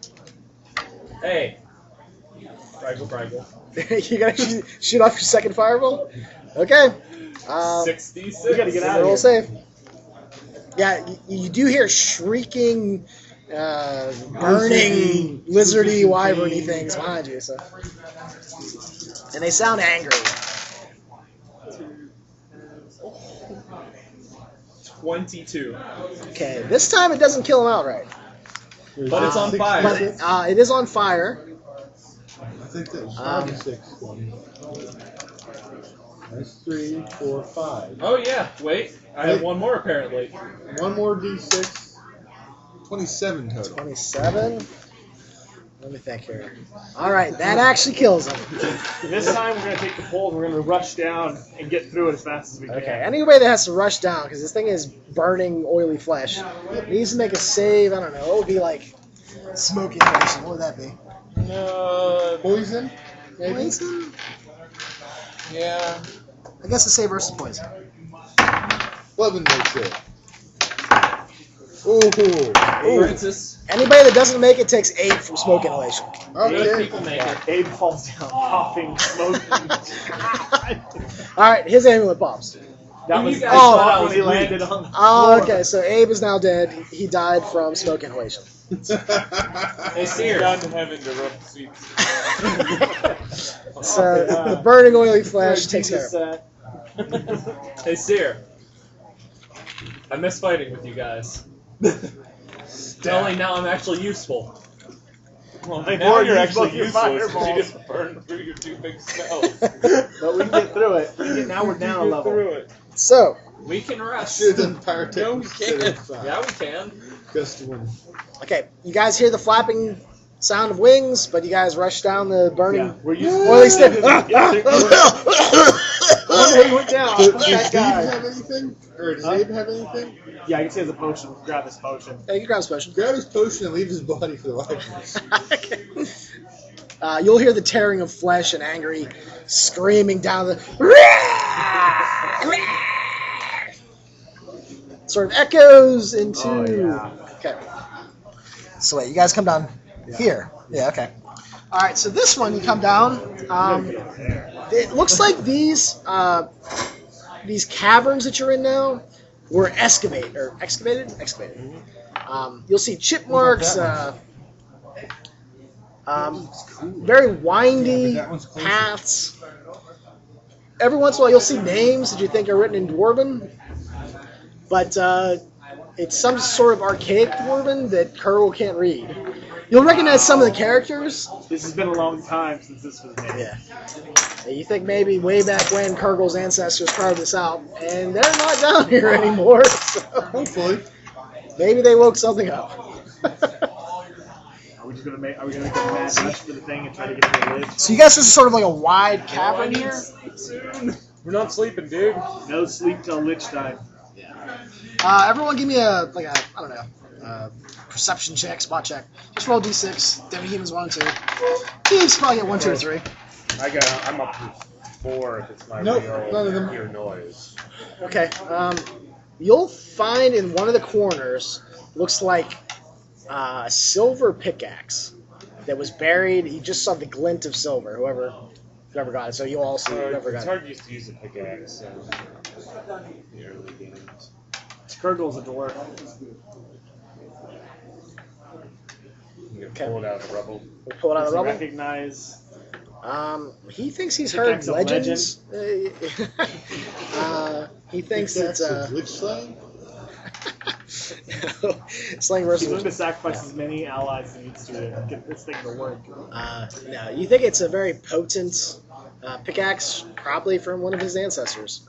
Hey. Braggle. You gotta shoot off your second fireball? Okay. 66. We gotta get out of Roll here. save. Yeah, you do hear shrieking, burning, lizardy, wyverny things behind you. So, and they sound angry. 22. Okay, this time it doesn't kill them outright, But it's on fire. but it is on fire. I think that was 5 or 6. That's 3, 4, 5. Oh yeah, wait. I have one more apparently. One more D6. 27 total. 27. Let me think here. All right, that actually kills them. This time we're gonna take the pole and we're gonna rush down and get through it as fast as we can. Okay, anybody that has to rush down because this thing is burning oily flesh needs to make a save. I don't know. What would be like smoky poison? What would that be? Poison? Maybe? Poison? Yeah. I guess a save versus poison. 11 makes it. Ooh. Francis. Anybody that doesn't make it takes 8 from smoke inhalation. Most Okay. people make it. Abe falls down, coughing, smoking. All right, his amulet pops. That When was you guys the thought I spot was when he weak. landed on the Oh, floor. okay, so Abe is now dead. He died from smoke inhalation. Hey, Seer. Down to heaven to rub the seats. So the burning oily flesh takes care of it. Hey, Seer. I miss fighting with you guys. Only now I'm actually useful. Well, Like, now or you're use actually both your useless because you fireballs. just burned through your 2 big spells. But we can get through it. Now we're down a Get level. through it. So, We can rest. Should have done pyrotechnics. No, we instead can't. of, Yeah, we can. Gust of wind. okay, you guys hear the flapping sound of wings, but you guys rush down the burning. Yeah, we're using Or at least One who went down. Does That Dave guy. have anything? Or does Dave have anything? Yeah, you can see there's a potion. Grab this potion. Yeah, you can grab his potion. Grab his potion and leave his body for the Wyverns. You'll hear the tearing of flesh and angry screaming down the. Sort of echoes into. Oh, yeah. Okay. So wait, you guys come down here. Yeah. Okay. All right. So this one, you come down. It looks like these caverns that you're in now were excavated. You'll see chip marks. Very windy paths. Every once in a while, you'll see names that you think are written in Dwarven, but it's some sort of archaic Dwarven that Kurl can't read. You'll recognize some of the characters. This has been a long time since this was made. Yeah. You think maybe way back when Kurgl's ancestors carved this out, and they're not down here anymore. So Hopefully. maybe they woke something up. Are we gonna make a mad rush for the thing and try to get to the lid? So you guys are sort of like a wide cavern here. Soon. We're not sleeping, dude. No sleep till lich time. Everyone, give me a perception check, spot check. Just roll d6. Deadly humans 1 and 2. Thieves probably get 1, 2, or 3. I'm up to 4 if it's my Nope, real none of them. hear noise. Okay. You'll find in one of the corners looks like a silver pickaxe that was buried. You just saw the glint of silver. Whoever got it. So you'll all see whoever It's got it. hard used to use a pickaxe in the early games. Kurgl's a dwarf. You can Okay. pull it out of the rubble. We'll pull it out of Does the he rubble. recognize? He thinks he's heard Pickaxe of legends. He thinks it's Pickaxe of Lich Slaying? slang He's versus. willing to sacrifice as many allies as he needs to get this thing to work. No, you think it's a very potent pickaxe, probably from one of his ancestors.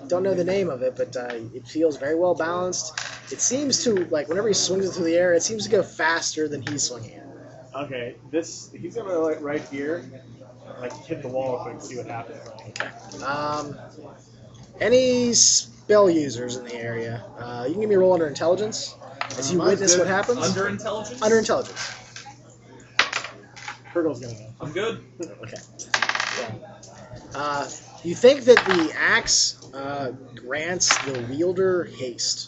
Don't know the name of it, but it feels very well balanced. It seems to, like, whenever he swings it through the air, it seems to go faster than he's swinging it. Okay, he's gonna like right here, like hit the wall real quick and see what happens. Any spell users in the area? You can give me a roll under intelligence as you witness what happens. Under intelligence? Under intelligence. Kurgl's gonna go. I'm good. Okay. You think that the axe grants the wielder haste.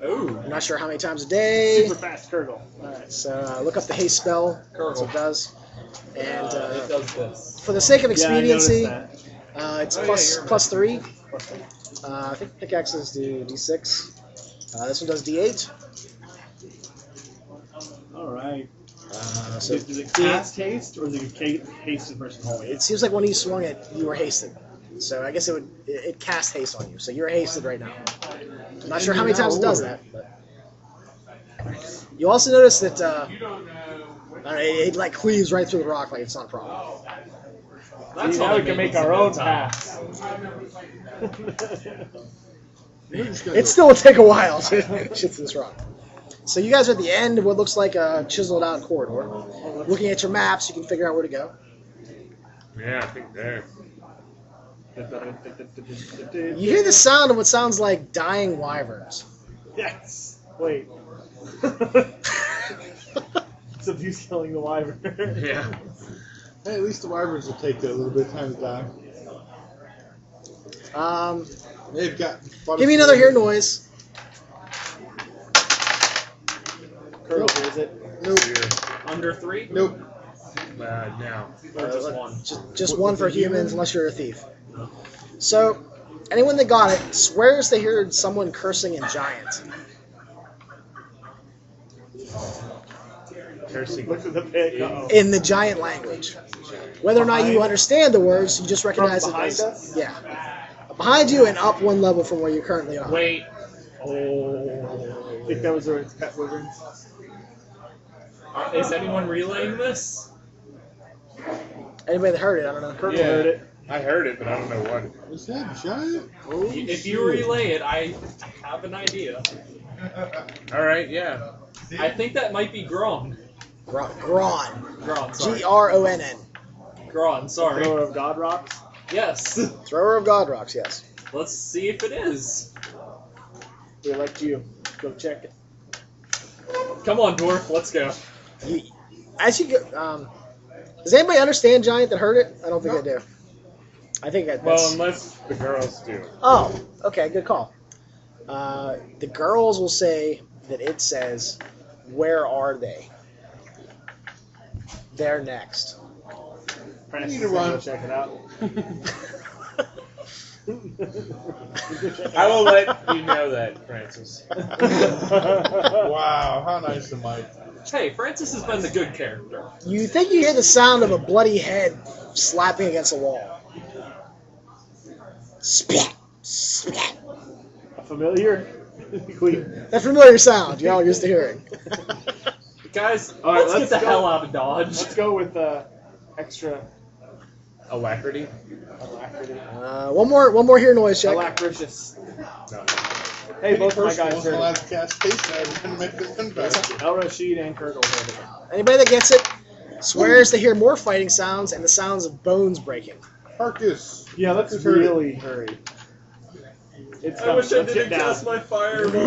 Oh. I'm not sure how many times a day. Super fast Kurgle. Alright. So look up the haste spell. That's what it does. And It does this. for the sake of Yeah, I expediency, noticed it's Oh, yeah, plus you're right. plus 3. I think pickaxes do d6. This one does d8. that. Alright. So Does it cast haste or is it haste the person holding it it? seems like when you swung it, you were hasted. So I guess it casts haste on you. So you're hasted right now. I'm not sure how many times it does that, but you also notice that it like cleaves right through the rock like it's not a problem. That's See, now how we they can make make it our in own time. paths. It still will take a while to shit through this rock. So you guys are at the end of what looks like a chiseled out corridor. Looking at your maps, you can figure out where to go. Yeah, I think there. You hear the sound of what sounds like dying wyverns. Yes. Wait. So he's killing the wyvern. Yeah. Hey, at least the Wyverns will take a little bit of time to die. They've got. Give me another hear noise. Kurgle hears it. Nope. Under 3? Nope. Now. Or just 1? Just one for humans, unless you're a thief. So, anyone that got it swears they heard someone cursing in giant. Cursing. Look at the pig. Uh-oh. In the giant language. Whether or not you understand the words, you just recognize it behind as... us? Yeah. Behind you and up one level from where you currently are. Wait. I think that was its pet wyverns. Is anyone relaying this? Anybody that heard it, I don't know. Kurt Yeah. heard it. I heard it, but I don't know what. Was that giant? Oh, If you relay it, I have an idea. All right, yeah. I think that might be Gron. Gron. Gron, sorry. Gronn. Gron, sorry. Thrower of God Rocks. Yes. Thrower of God Rocks, yes. Let's see if it is. We elect you. Go check it. Come on, Dwarf, let's go. As you go, does anybody understand Giant that heard it? I don't think they do. I think that's... Well, unless the girls do. Oh, okay, good call. The girls will say that it says, "Where are they?" They're next. Francis, need to run. go check it out. I will let you know that, Francis. Wow, how nice of Mike. Hey, Francis has been the good character. You think you hear the sound of a bloody head slapping against a wall. Splat! Splat! A familiar? Queen. That familiar sound you're all used to hearing. Guys, All right, let's let's get the go. hell out of Dodge. Let's go with extra Alacrity? alacrity. One more hear noise check. Alacritious. No. Hey, both of my First guys wasn't heard allowed it. to cast haste. I was going to make this one better. El Rashid and Kurt will heard it. Anybody that gets it swears to hear more fighting sounds and the sounds of bones breaking. Marcus. Yeah, let's Marcus heard it. really hurry. It's I wish I Let's get didn't down. cast my fireball.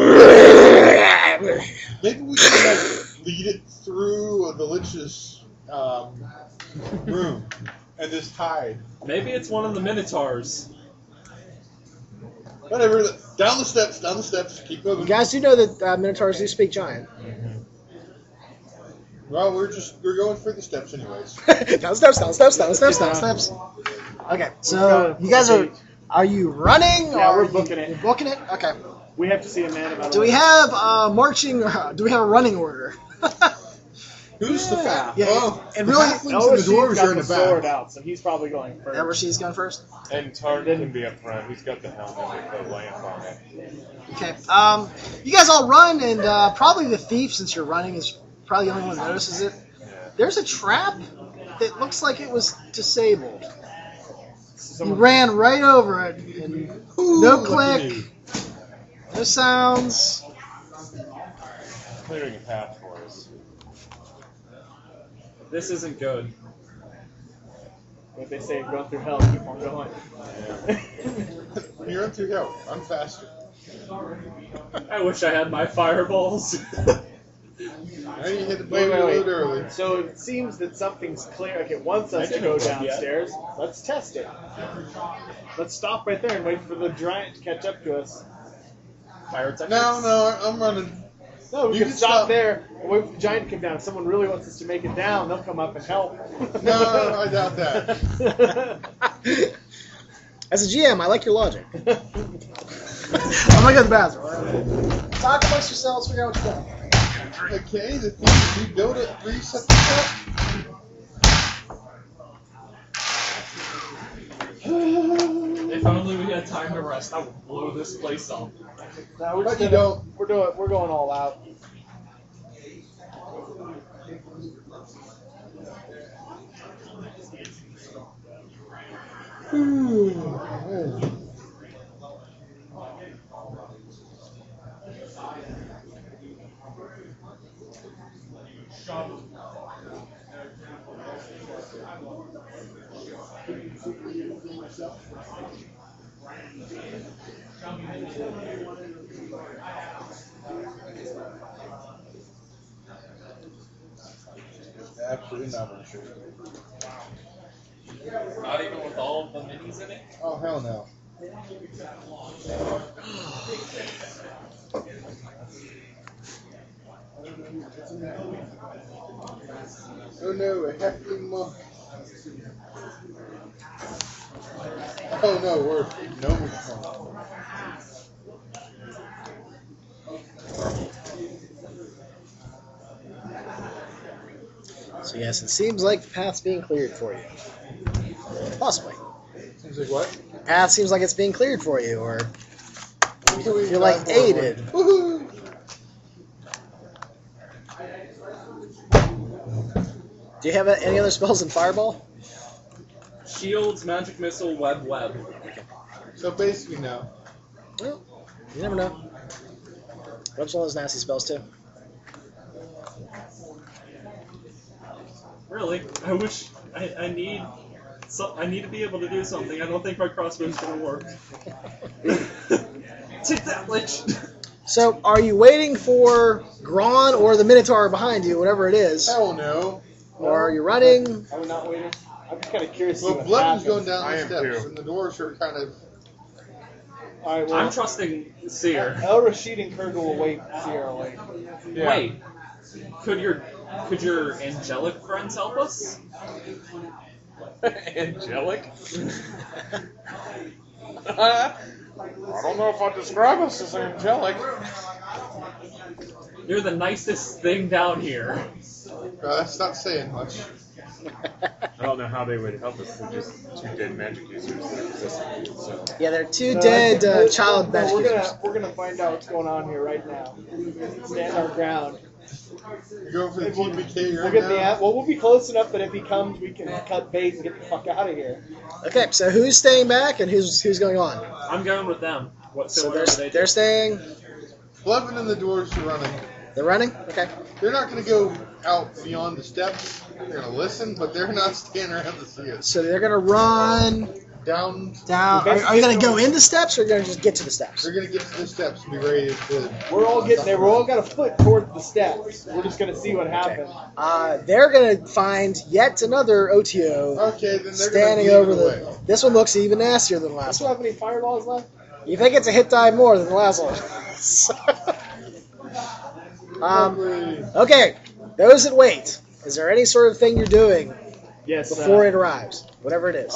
Maybe we can like lead it through the Lich's room and just hide. Maybe it's one of the Minotaurs. Whatever. Down the steps. Keep You moving. guys do know that Minotaurs do speak Giant. Well, we're going for the steps anyways. Down steps. Okay, so you guys are you running? Yeah, or we're are you- booking it. You're booking it? Okay. We have to see a man about Do we have marching? Do we have a running order? Who's the fat? Yeah, Oh, and the really- halflings El and the Rashid's dwarves got are in the the sword back. out, so he's probably going first. Ever she's going first. And Tard can be up front. He's got the helmet with the lamp on it. Okay. You guys all run, and probably the thief, since you're running, is probably the only one that notices it. There's a trap that looks like it was disabled. You ran right over it, and no Ooh, click, lucky me. no sounds. Clearing a path for us. This isn't good. What they say, go through hell, keep on going. You're on through hell. I'm faster. I wish I had my fireballs. Now you hit the Wait, button a wait, little early. wait. So it seems that something's clear. Okay, it wants us to go downstairs. Let's test it. Let's stop right there and wait for the giant to catch up to us. Fire tactics. No, I'm running. No, we You can can stop stop. there and wait for the giant to come down. If someone really wants us to make it down, they'll come up and help. No, I doubt that. As a GM, I like your logic. I'm gonna go to the bathroom. Talk amongst yourselves, figure out what you're doing. Okay, the thing is, you go to reset the top. If only we had time to rest, I would blow this place up. No, we're But just you gonna- don't. We're going all out. Absolutely not sure. Not even with all of the minis in it. Oh, hell no. Oh no, a hefty monk. Oh no, we're gnomish monk. So yes, it seems like the path's being cleared for you. Possibly. Seems like what? Path seems like it's being cleared for you, or So we you're like drive forward. aided. Woohoo! Do you have any other spells in Fireball? Shields, magic missile, web. So basically, no. Well, you never know. Web's one of those nasty spells too. Really? I wish I need to be able to do something. I don't think my crossbow's gonna work. Take that, Lich! So, are you waiting for Gron or the Minotaur behind you, whatever it is? Hell no. Or are you running? Are we not waiting? I'm just kind of curious to see Well, what Blevins happens. going down I the am steps, too. and the doors are kind of. All right, well, I'm trusting Seer. El Rashid and Kurgle will wait. Sierra will wait. Yeah. Wait, could your angelic friends help us? Angelic? I don't know if I'd describe us as angelic. You're the nicest thing down here. That's not saying much. I don't know how they would help us. They're just two dead magic users that are resistant. So. Yeah, they're two No, dead I think- child no, magic users. we're gonna find out what's going on here right now. Stand our ground. You're going for the TBK We'll right get the now? well. We'll be close enough that if he comes, we can cut bait and get the fuck out of here. Okay, so who's staying back and who's going on? I'm going with them. So whatever they do. they're staying. Blevin and the doors are running. They're running. Okay. They're not going to go out beyond the steps. They're going to listen, but they're not standing around to see us. So they're gonna run Down. down. Are you gonna go into steps or are you gonna just get to the steps? They're going to get to the steps and be ready to. We're all getting there. We're all got a foot towards the steps. We're just gonna see what happens. They're gonna find yet another Otyo Okay, then they're standing going over to lead the. This one looks even nastier than the Does last you one. have any fireballs left? You think it's a hit die more than the last one? Okay, those that wait. Is there any sort of thing you're doing Yes. before it arrives? Whatever it is.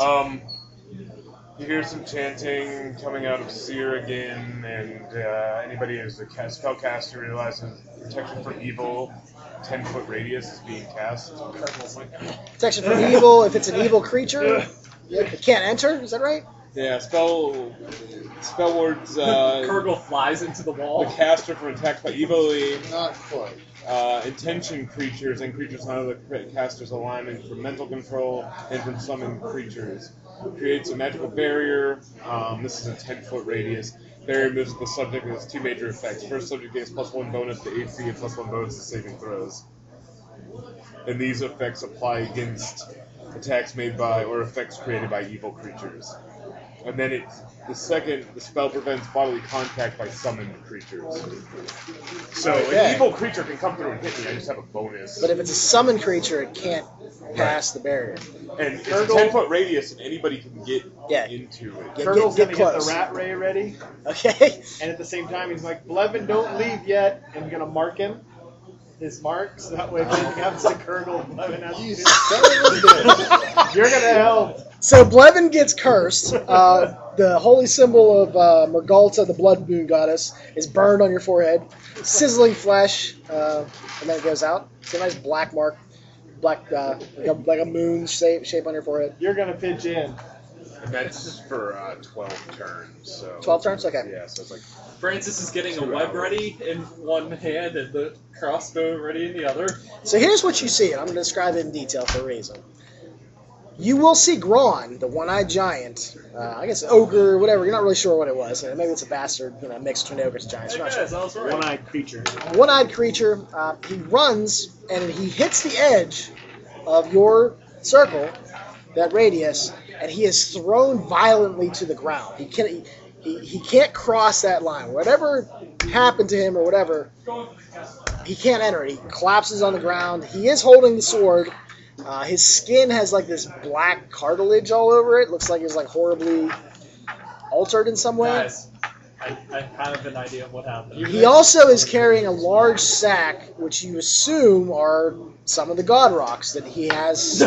You hear some chanting coming out of Seer again, and anybody who's a spellcaster realizes protection from evil, 10-foot radius is being cast. Protection from evil. If it's an evil creature, it can't enter. Is that right? Yeah, spell words. Kurgle flies into the The wall. caster from attacks by evilly Not quite. intention creatures and creatures not of the caster's alignment from mental control and from summoned creatures. Creates a magical barrier. This is a 10-foot radius. Barrier moves with the subject and has two major effects. First, subject gains +1 bonus to AC and +1 bonus to saving throws. And these effects apply against attacks made by or effects created by evil creatures. And then the spell prevents bodily contact by summoned creatures. So Okay. an evil creature can come through and hit me. I just have a bonus. But if it's a summoned creature, it can't pass the barrier. And it's a 10-foot radius, and anybody can get Yeah. into it. Get- Kurgle's get gonna get close. the rat ray ready, Okay. and at the same time, he's like, "Blevin, don't leave yet," and gonna mark him. His mark, so that way if anything happens to Kurgle, Blevin has You to. son of a bitch. You're gonna help. So Blevin gets cursed. The holy symbol of Mergalta, the blood moon goddess, is burned on your forehead. Sizzling flesh, and then it goes out. It's a nice black mark, like a moon shape on your forehead. You're gonna pitch in. And that's for 12 turns. So 12 turns? Okay. Yeah, so it's like Francis is getting a web ready in one hand and the crossbow ready in the other. So here's what you see, and I'm going to describe it in detail for a reason. You will see Gron, the one-eyed giant, I guess ogre, whatever, you're not really sure what it was. Maybe it's a bastard, mixed between ogres and giants, Hey you're not guys, sure. I was right. One-eyed creature. One-eyed creature, he runs, and he hits the edge of your circle, that radius, and he is thrown violently to the ground. He can't cross that line. Whatever happened to him or whatever, he can't enter it. He collapses on the ground. He is holding the sword. His skin has like this black cartilage all over it. Looks like he's like horribly altered in some way. Guys, I have an idea of what happened. He also is carrying a large sack, which you assume are some of the god rocks that he has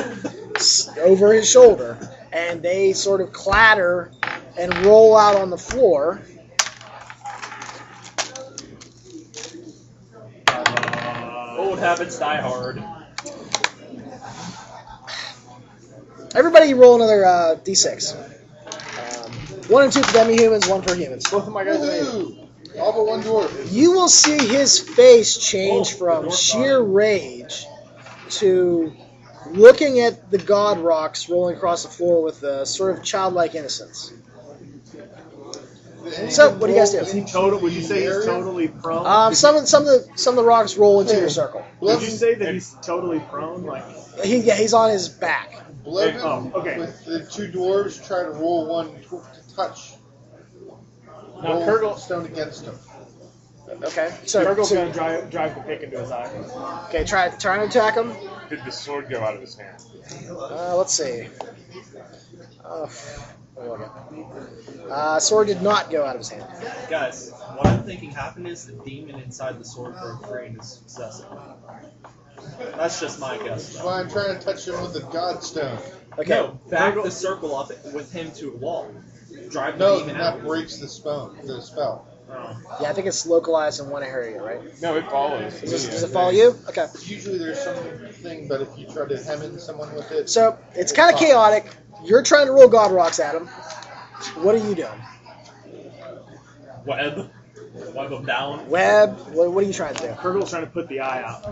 over his shoulder. And they sort of clatter and roll out on the floor. Old habits die hard. Everybody roll another D6. 1 and 2 for demi-humans, 1 for humans. Both of my guys are native. Woohoo! All but one dwarf. You will see his face change from sheer rage to looking at the god rocks rolling across the floor with a sort of childlike innocence. So, what do you guys do? Is he total? Would you say he's totally prone? Some of the rocks roll into your circle. Would you say that he's totally prone? Like He's on his back. Blevin okay. with the two dwarves try to roll one to touch. Now, Roll Kurgle- stone against him. Okay. So, Turgle's gonna drive the pick into his eye. okay, trying to attack him. Did the sword go out of his hand? Let's see. Sword did not go out of his hand. Guys, what I'm thinking happened is the demon inside the sword broke free and is possessing. That's just my guess. That's why I'm trying to touch him with the godstone. Okay. No, back the circle up with him to a wall. Drive the No, demon that out. breaks the spell. Oh. Yeah, I think it's localized in one area, right? No, it follows. Does it follow you? Okay. Usually there's something, but if you try to hem in someone with it, So it's kind of chaotic. You're trying to roll god rocks at him. What are you doing? Web him down. Web. What are you trying to do? Kurgle's trying to put the eye out.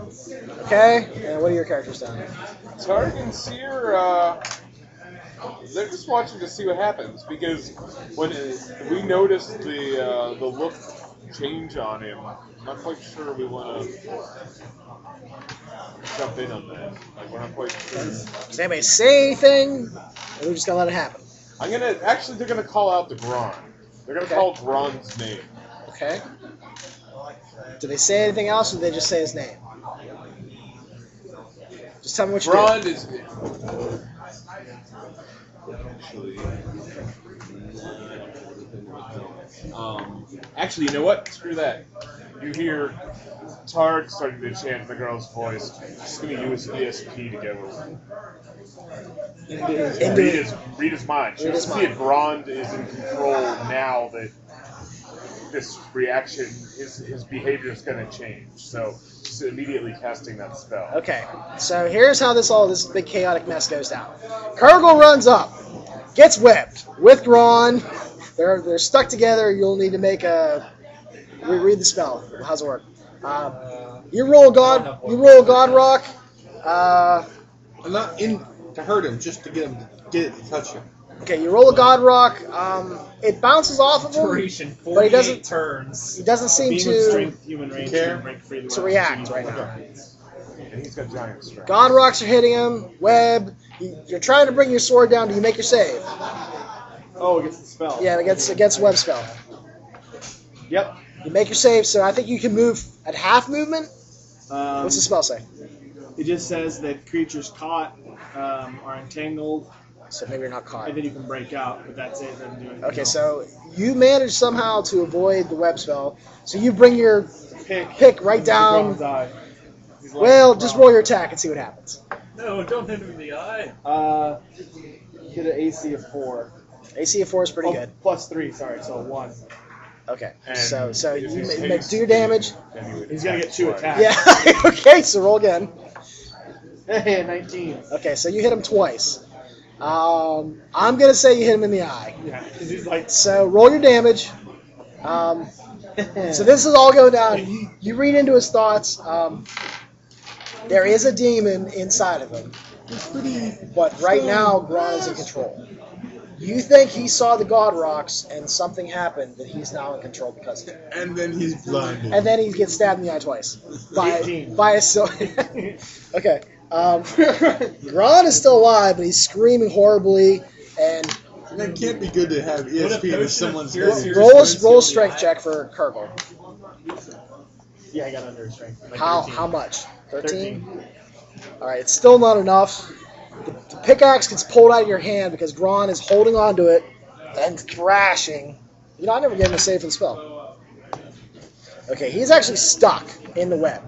Okay. And what are your characters doing? Targ and Seer, they're just watching to see what happens because when we noticed the look change on him, I'm not quite sure we want to jump in on that. Like we're not quite sure. Does anybody say anything? Or we just gonna let it happen? They're gonna call out the Gron. They're gonna Okay. call Gron's name. Okay. Do they say anything else, or do they just say his name? Just tell me what you do. Gron is actually, you know what? Screw that. You hear Targ starting to chant in the girl's voice. She's going to use G.A.S.P to go read his mind. She Read wants his to see if mind. Grond is in control now that this reaction, his behavior is going to change. So she's immediately casting that spell. Okay, so here's how this big chaotic mess goes down. Kurgle runs up, gets whipped with Gron. They're stuck together. You'll need to make a read the spell. How's it work? You roll God rock. I'm not in to hurt him, just to get it to touch him. Okay, you roll a God rock. It bounces off of him. Duration But he 48 doesn't- turns. He doesn't seem Beam of to strength, human range, care? can break free to react right now. And he's got giant strength. God rocks are hitting him. Web. You're trying to bring your sword down. Do you make your save? Oh, it gets the spell. Yeah, against web spell. Yep. You make your save, so I think you can move at half movement. What's the spell say? It just says that creatures caught are entangled, So maybe you're not caught. and then you can break out, but that's it. It doesn't do anything Okay, else. so you manage somehow to avoid the web spell. So you bring your pick right down. Gron's eye. He's like, Well, just Gron. roll your attack and see what happens. No, don't hit him in the eye. Hit an AC of 4. AC of 4 is pretty Oh, good. plus 3, sorry, so 1. Okay, And so if you he's make haste, do your damage. then he would He's gonna attack get 2 twice. attacks. Yeah. Okay, so roll again. Hey, 19. Okay, so you hit him twice. I'm gonna say you hit him in the eye. Yeah, because he's like, So roll your damage. So this is all going down. You read into his thoughts. There is a demon inside of him, but right now Gron is in control. You think he saw the God rocks and something happened that he's now in control because of it. And then he's blinded. And then he gets stabbed in the eye twice by 18. by a sword. Okay. Gron is still alive, but he's screaming horribly. And That can't be good to have ESP potion with of someone's pure head. serious- roll a strength check for Kurgle. yeah, I got under his strength. Like How 13. how much? 13? Alright, it's still not enough. The pickaxe gets pulled out of your hand because Gron is holding onto it and thrashing. You know, I never gave him a save for the spell. Okay, he's actually stuck in the web.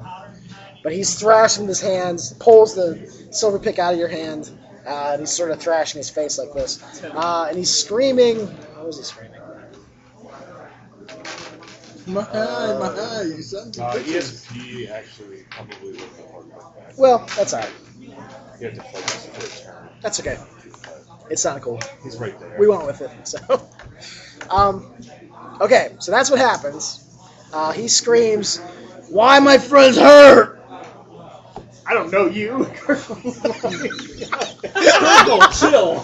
But he's thrashing with his hands, pulls the silver pick out of your hand, and he's sort of thrashing his face like this. And he's screaming. What was he screaming? My eye, you sons of bitches. ESP actually probably would have worked like that. Well, that's alright. You have to focus for a turn. That's okay. It's not cool. He's right there. We went with it. So, okay, so that's what happens. He screams, "Why my friends hurt?" I don't know you. Critical, chill.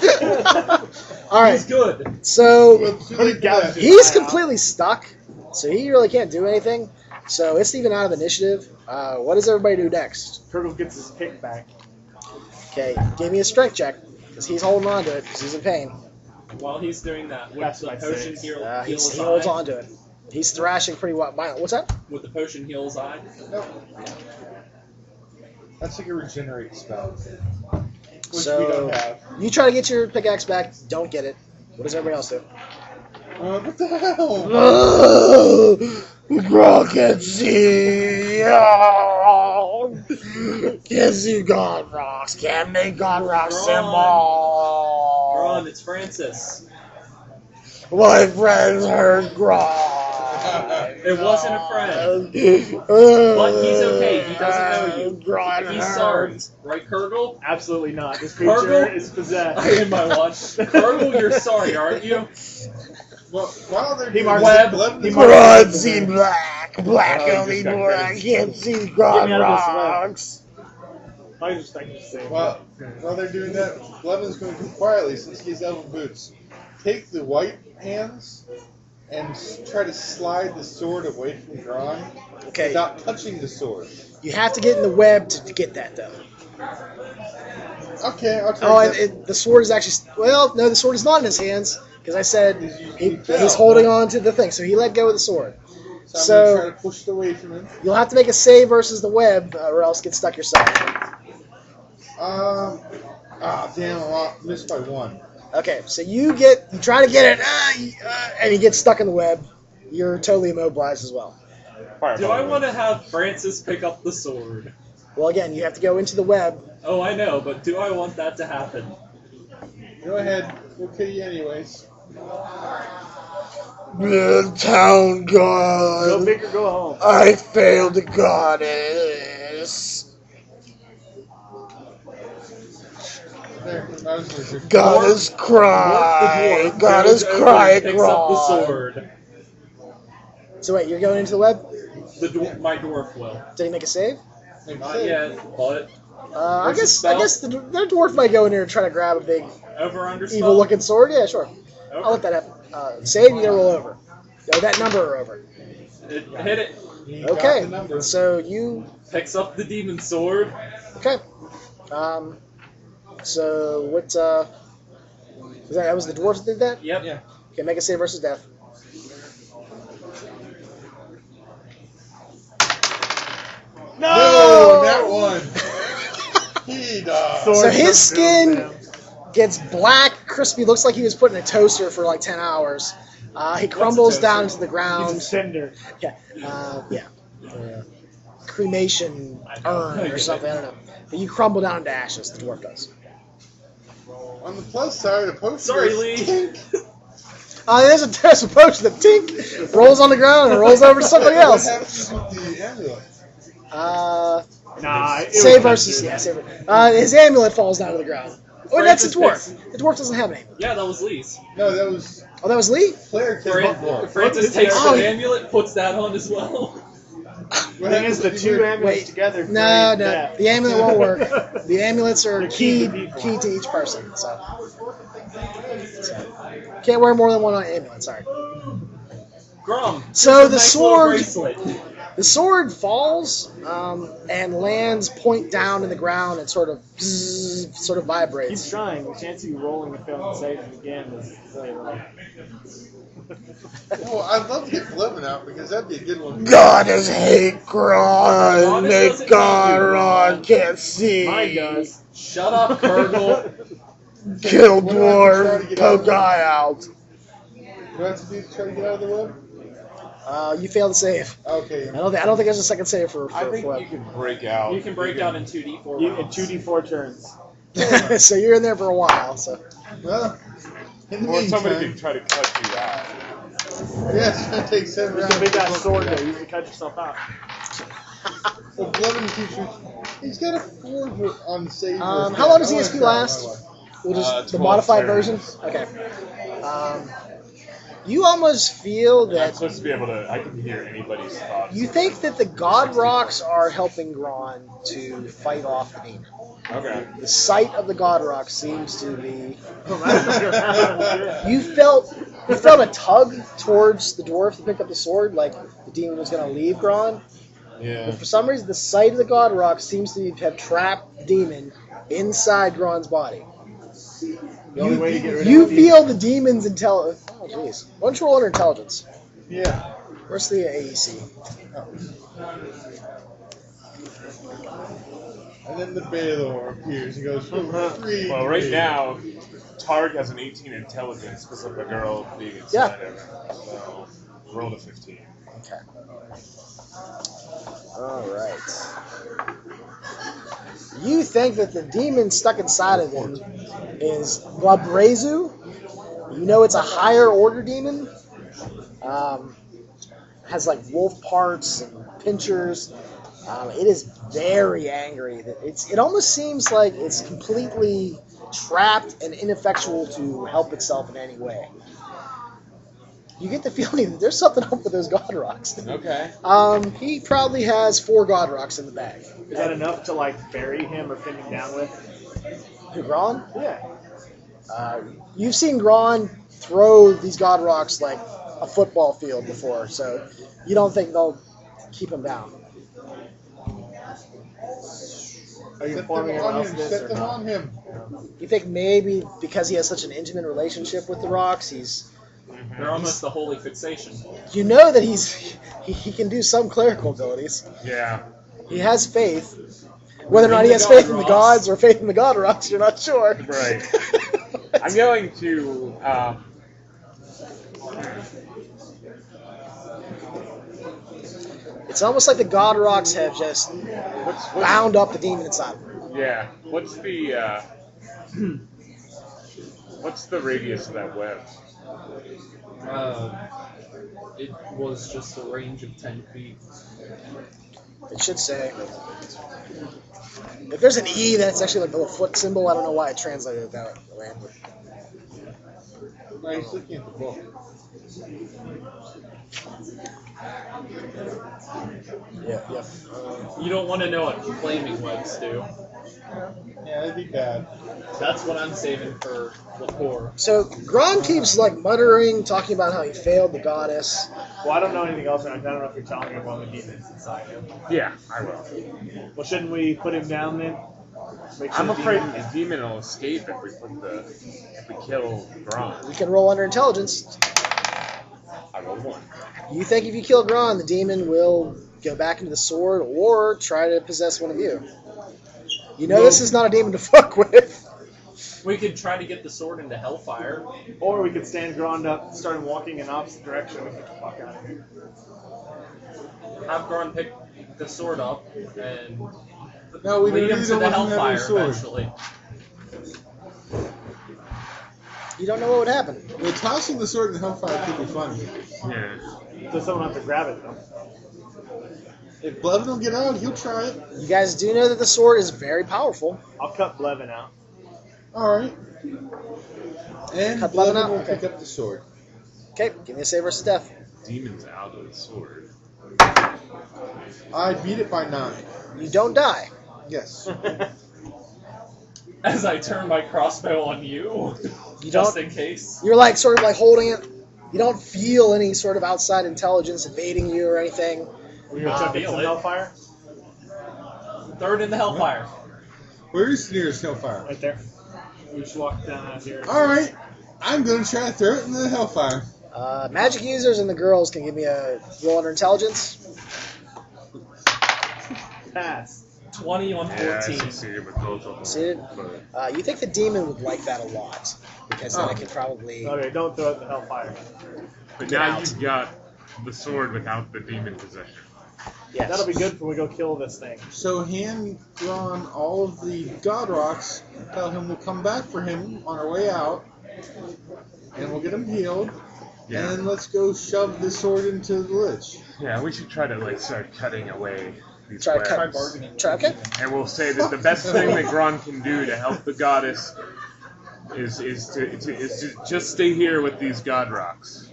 All right, He's good. so Well, too late for that. he's completely stuck, so he really can't do anything. So it's even out of initiative. What does everybody do next? Turtle gets his pick back. Okay, give me a strength check, because he's holding on to it, because he's in pain. While he's doing that, would That's the my potion six. heal He his holds eye? on to it. He's thrashing pretty violent. What's that? Would the potion heal his eye? Nope. That's like a regenerate spell. Which So- we don't have. You try to get your pickaxe back, don't get it. What does everybody else do? What the hell? Bro, can't see. Can't see God rocks. Can't make God rock symbol. Ron, it's Francis. My friends heard Gron. It wasn't a friend. But he's okay. He doesn't know you. Gron He's hurts. sorry. Right, Kurgle? Absolutely not. This creature Cargo? is possessed. I in my watch. Kurgle, you're sorry, aren't you? Well, while they're He doing marks that, it. Levin He is- marks Blood see black, black Oh, only just got more. I credits. can't see Get me God out of this web. rocks. I was expecting to say. While they're doing that, Levin's going to quietly, since he has elven boots, take the white hands and try to slide the sword away from Gron Okay, without touching the sword. you have to get in the web to get that though. Okay, I'll try Oh, to and the sword is actually no, the sword is not in his hands because I said He fell. he's holding on to the thing, so he let go of the sword. So I'm so- going to try to push it away from him. You'll have to make a save versus the web, or else get stuck yourself. Damn, I missed by one. Okay, so you try to get it, and you get stuck in the web. You're totally immobilized as well. Do I want to have Francis pick up the sword? Well, again, you have to go into the web. Oh, I know, but do I want that to happen? Go ahead, we'll kill you anyways. The town Go god. big or go home. I failed the goddess. There, I was going to Goddess cry. Goddess Goes over cry. and picks up the cry. sword. So wait, you're going into the web? My dwarf will. Did he make a save? Not yet, but I Versus guess spell? the dwarf might go in there and try to grab a big over under spell. evil-looking sword. Yeah, sure. I'll let that happen. Save, you gotta roll over. No, that number or over. It hit it. He got Okay, the number. so you Picks up the demon sword. okay. So what? That was the dwarf that did that. Yep. Yeah. Okay, make a save versus death. No, that one. He died. Sword So his comes skin down. gets black, crispy. Looks like he was put in a toaster for like 10 hours. He crumbles down into the He's a ground. cinder. Yeah, cremation urn or something. I don't know. But you crumble down into ashes. The dwarf does. On the plus side, a potion. Sorry, goes Lee. tink. There's a potion that tink rolls on the ground and rolls over to somebody What else. happens with the amulet? Nah, it Save was versus good. save. His amulet falls down to the ground. Oh, that's a Francis dwarf. The dwarf doesn't have an amulet. Yeah, that was Lee's. No, that was Oh, that was Lee. player kid. Francis takes Oh, the yeah. amulet, puts that on as well. The thing is, the two amulets Wait. together. No, create no, death. the amulet won't work. The amulets are They're key key to people. key to each person. So can't wear more than one amulet. Sorry. Grum. So here's a the nice little sword- bracelet. The sword falls and lands point down in the ground and sort of Keep vibrates. trying. The chance of you rolling the failed save again is really low. Oh, I'd love to get Levin out because that'd be a good one. God is hate God Gron. doesn't Make God hate you, Ron can't see. Mine does. Shut up, Kurgle. Kill What do I have to try to dwarf. get out of Poke the- eye out. What do I have to do to try to get out of the web? You failed to save. Okay. I don't think there's a second save for I think web. you can break out. You can break out in 2d4 In rounds. 2d4 turns. So you're in there for a while. So Well, in the Or somebody meantime, could try to cut you out. yeah, it's gonna take 7 There's rounds. a big to ass book sword that. there. You can cut yourself out. Well, Levin teacher, he's got a 4 on the save. how long does ESP last? We'll just the 12 modified turns. version. Okay. You almost feel I'm that supposed to be able to. I can hear anybody's thoughts. you think that the God Rocks are helping Gron to fight off the demon. Okay. The sight of the God Rock seems to be. Well, that's not gonna happen. You felt a tug towards the dwarf to pick up the sword, like the demon was going to leave Gron. Yeah. But for some reason, the sight of the God Rock seems to have trapped the demon inside Gron's body. The only way to get rid of You the feel the demon's intelligence. Oh, jeez. Why don't you roll under intelligence? Yeah. Where's the AEC? And then the Baylor appears. He goes, 3. Well, right now, Targ has an 18 intelligence because of the girl being inside Yeah. of him. So, roll a 15. Okay. All right. You think that the demon stuck inside of him is Labrezu. You know it's a higher order demon. Has like wolf parts and pinchers. It is very angry. It almost seems like it's completely trapped and ineffectual to help itself in any way. You get the feeling that there's something up with those God Rocks. Okay. He probably has 4 God Rocks in the bag. Is that enough to like bury him or pin him down with? Who, Gron? Yeah. You've seen Gron throw these God Rocks like a football field before, so you don't think they'll keep him down. Are you Set them forming on else him. this Set or them not? on him. You think maybe because he has such an intimate relationship with the rocks, They're almost the holy fixation. you know that he can do some clerical abilities. Yeah. He has faith. Whether or not he has faith in the gods or faith in the God Rocks, you're not sure. Right. I'm going to. It's almost like the God Rocks have just What's bound up the demon inside of him. Yeah. What's the radius of that web? It was just a range of 10 feet. It should say. If there's an E, that's actually like the little foot symbol. I don't know why it translated it that way. No, he's looking at the book. Yeah. You don't want to know what flaming webs do. Yeah, that'd be bad. That's what I'm saving for Lepore. So Gron keeps like muttering, talking about how he failed the goddess. Well, I don't know anything else. I don't know if you're telling me one of the demons inside him. Yeah, I will. Well, shouldn't we put him down then? Make sure I'm the afraid demon- the demon will escape if we kill Gron. You can roll under intelligence. I rolled 1. You think if you kill Gron, the demon will go back into the sword or try to possess one of you. You know this is not a demon to fuck with. We could try to get the sword into Hellfire. Or we could stand Grond up, start him walking in opposite direction, and get the fuck out of here. Have Gron pick the sword up and No, we lead him really to don't the want him to have Hellfire a sword. eventually. You don't know what would happen. Well, tossing the sword in Hellfire could be fun. Yeah. So someone have to grab it, though. If Blevin will get out, he'll try it. You guys do know that the sword is very powerful. I'll cut Blevin out. Alright. And Cut Blevin Blevin out? will Okay. pick up the sword. Okay, give me a save versus death. Demon's out of the sword. I beat it by 9. You don't die. Yes. As I turn my crossbow on you, You just don't. in case. You're like sort of like holding it. You don't feel any sort of outside intelligence invading you or anything. We're going to chuck it feel in it. Hellfire? Throw it in the Hellfire. Where is the nearest Hellfire? Right there. We just walk down out here. Alright. I'm going to try to throw it in the Hellfire. Magic users and the girls can give me a roll under intelligence. Pass. 20 on Yeah, I 14. succeeded with both of them. Succeeded? But You think the demon would like that a lot because then it could probably. Okay, don't throw it in the Hellfire. But Get now out. you've got the sword without the demon possession. Yes. That'll be good when we go kill this thing. So hand Gron all of the God Rocks, tell him we'll come back for him on our way out, and we'll get him healed, Yeah. and then let's go shove the sword into the lich. Yeah, we should try to start cutting away these Try to webs. cut. bargaining. Try, okay. And we'll say that the best thing that Gron can do to help the goddess is to just stay here with these god rocks.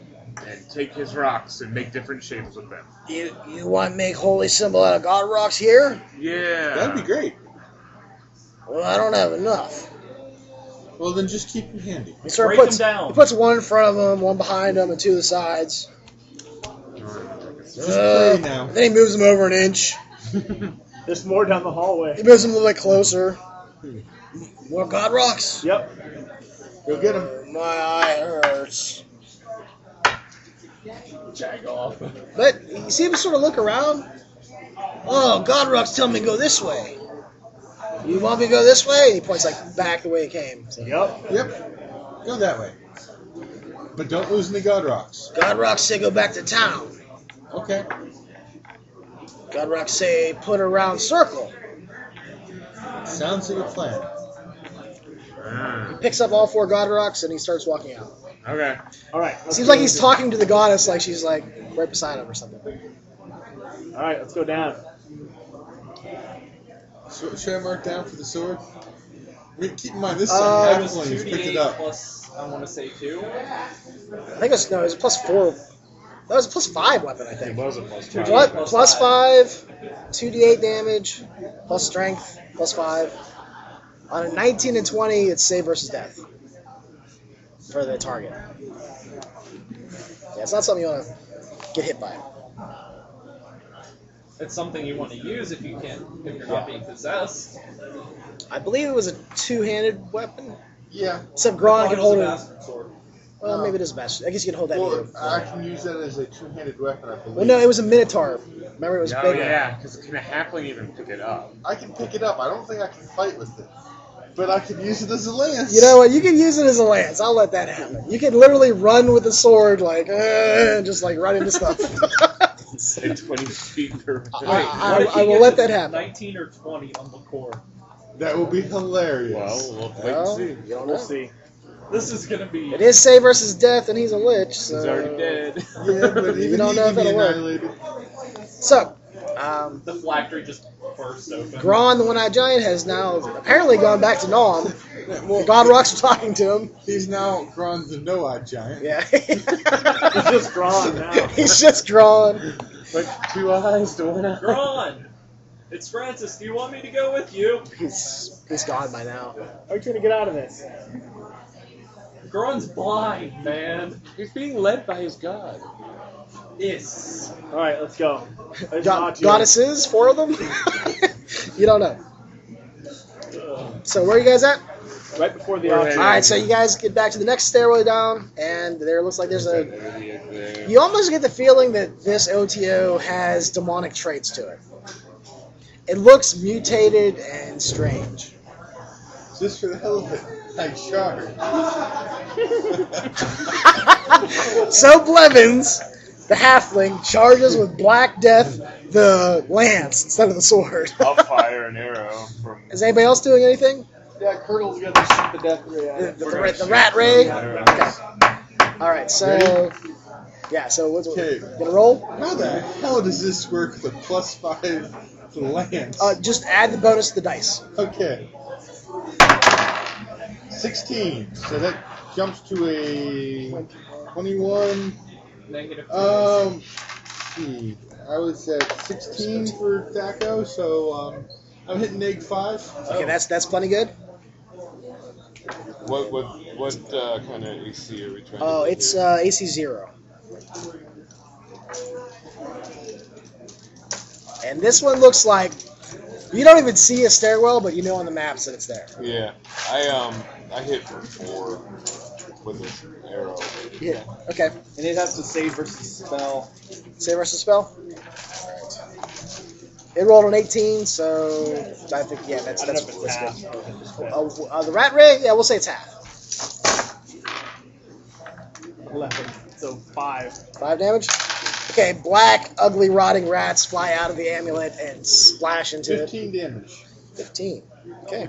and take his rocks and make different shapes with them. You want to make holy symbol out of god rocks here? Yeah. That'd be great. Well, I don't have enough. Well, then just keep them handy. He sort of Break puts, them down. he puts one in front of him, one behind him, and two to the sides. Just pray now. Then he moves him over an inch. There's more down the hallway. He moves him a little bit closer. More god rocks. Yep. Go get them. My eye hurts. Jag off. But you see him sort of look around. Oh, god rocks tell me to go this way. You want me to go this way? And he points like back the way he came. So, Yep. Yep. Go that way. But don't lose any god rocks. god rocks say go back to town. Okay. God rocks say put a round circle. Sounds like a plan. He picks up all 4 god rocks and he starts walking out. Okay. All right. Seems like he's talking to the goddess like she's like right beside him or something. All right. Let's go down. So, should I mark down for the sword? I mean, keep in mind, this That time was Halfling has picked it 2d8 up. plus, I want to say 2. I think it was plus 4. That was a plus 5 weapon, I It think. was a plus 2d8 5. Plus 5, 2d8 damage, plus strength, plus 5. On a 19 and 20, it's save versus death for the target. Yeah, it's not something you want to get hit by. It's something you want to use if you're not being possessed. I believe it was a 2-handed weapon. Yeah. Except Gron can hold it. Bastard sword. Well, maybe it is best. I guess you can hold that. Well, either. I can use that as a two-handed weapon, I believe. Well, no, it was a Minotaur. Remember, it was Oh, bigger. yeah, because can a halfling even pick it up? I can pick it up. I don't think I can fight with it. But I could use it as a lance. You know what? You can use it as a lance. I'll let that happen. You can literally run with the sword, like, just like run into stuff. At 20 feet per I will let that happen. 19 or 20 on the core. That will be hilarious. Well, we'll wait Well, and see. you don't We'll know. see. This is gonna be. It is save versus death, and he's a lich, so... He's already dead. Yeah, but You even don't he know can if be that'll work. annihilated. So, The phylactery just burst open. Gron, the one-eyed giant, has now apparently gone back to Nom. The God Rocks are talking to him. He's now grown the no-eyed giant. Yeah. He's just drawn now. He's just drawn. Like 2 eyes to 1 eye. Gron! It's Francis. Do you want me to go with you? He's gone by now. How are you trying to get out of this? Gron's blind, man. He's being led by his god. Is. All right, let's go. There's an Otyugh. Goddesses, 4 of them? You don't know. So where are you guys at? Right before the We're Otyugh. ready. Alright, so you guys get back to the next stairway down, and there looks like there's a... There. You almost get the feeling that this OTO has demonic traits to it. It looks mutated and strange. Just for the hell of it. Like Shard. So Blevins, the halfling, charges with Black Death, the lance, instead of the sword. I'll fire an arrow from. Is anybody else doing anything? Yeah, Curdle's going to shoot the death ray at it. The rat ray? Arrows. Okay. Alright, so... Yeah, so what's... Okay. Gonna roll? How the hell does this work with a +5 to the lance? Just add the bonus to the dice. Okay. 16. So that jumps to a 21. Negative. Let's see. I was at 16 for Thaco, so I'm hitting -5. Okay, that's plenty good. What kind of AC are we trying Oh, to it's do? AC 0. And this one looks like you don't even see a stairwell, but you know on the maps that it's there. Yeah, I hit for 4 with this arrow. Yeah. Okay. And it has to save versus spell. Save versus spell. Alright. It rolled an 18, so I think that's I don't know if it's good. half or if it's spell. The rat ray, yeah, we'll say it's half. 11. So 5. 5 damage. Okay, black, ugly, rotting rats fly out of the amulet and splash into 15 damage. 15. Okay.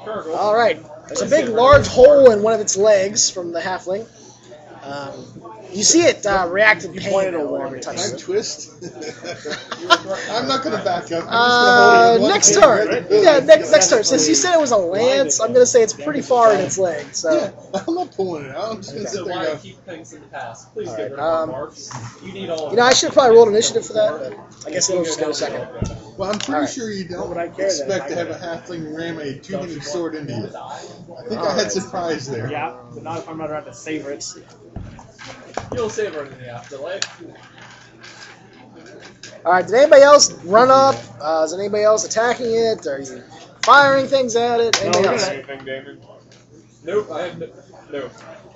Sure, go. All right. There's a big, large hole in one of its legs from the halfling. You see it react in You pain pointed a though, wand whenever you at touch Can I it. twist? I'm not going to back up. I'm just gonna hold it in one Next hand. turn. Yeah, next turn. Since you said it was a lance, I'm gonna say it's pretty far in its length. So Yeah, I'm not pulling it out. I'm just going to So sit there why and go, keep things in the past? Please Alright, get rid of our marks. You need all. you know, I should have probably rolled initiative for that, but I guess it'll just go second. well, I'm pretty Alright. sure you don't would I care then? expect to have a halfling ram a two-handed sword into you. I think I had surprise there. Yeah, but not if I'm not around to savor it. You'll save her in the afterlife. All right. Did anybody else run up? Is anybody else attacking it? Are you firing things at it? Anybody we're else? gonna- Anything, Damon? Nope, I have no,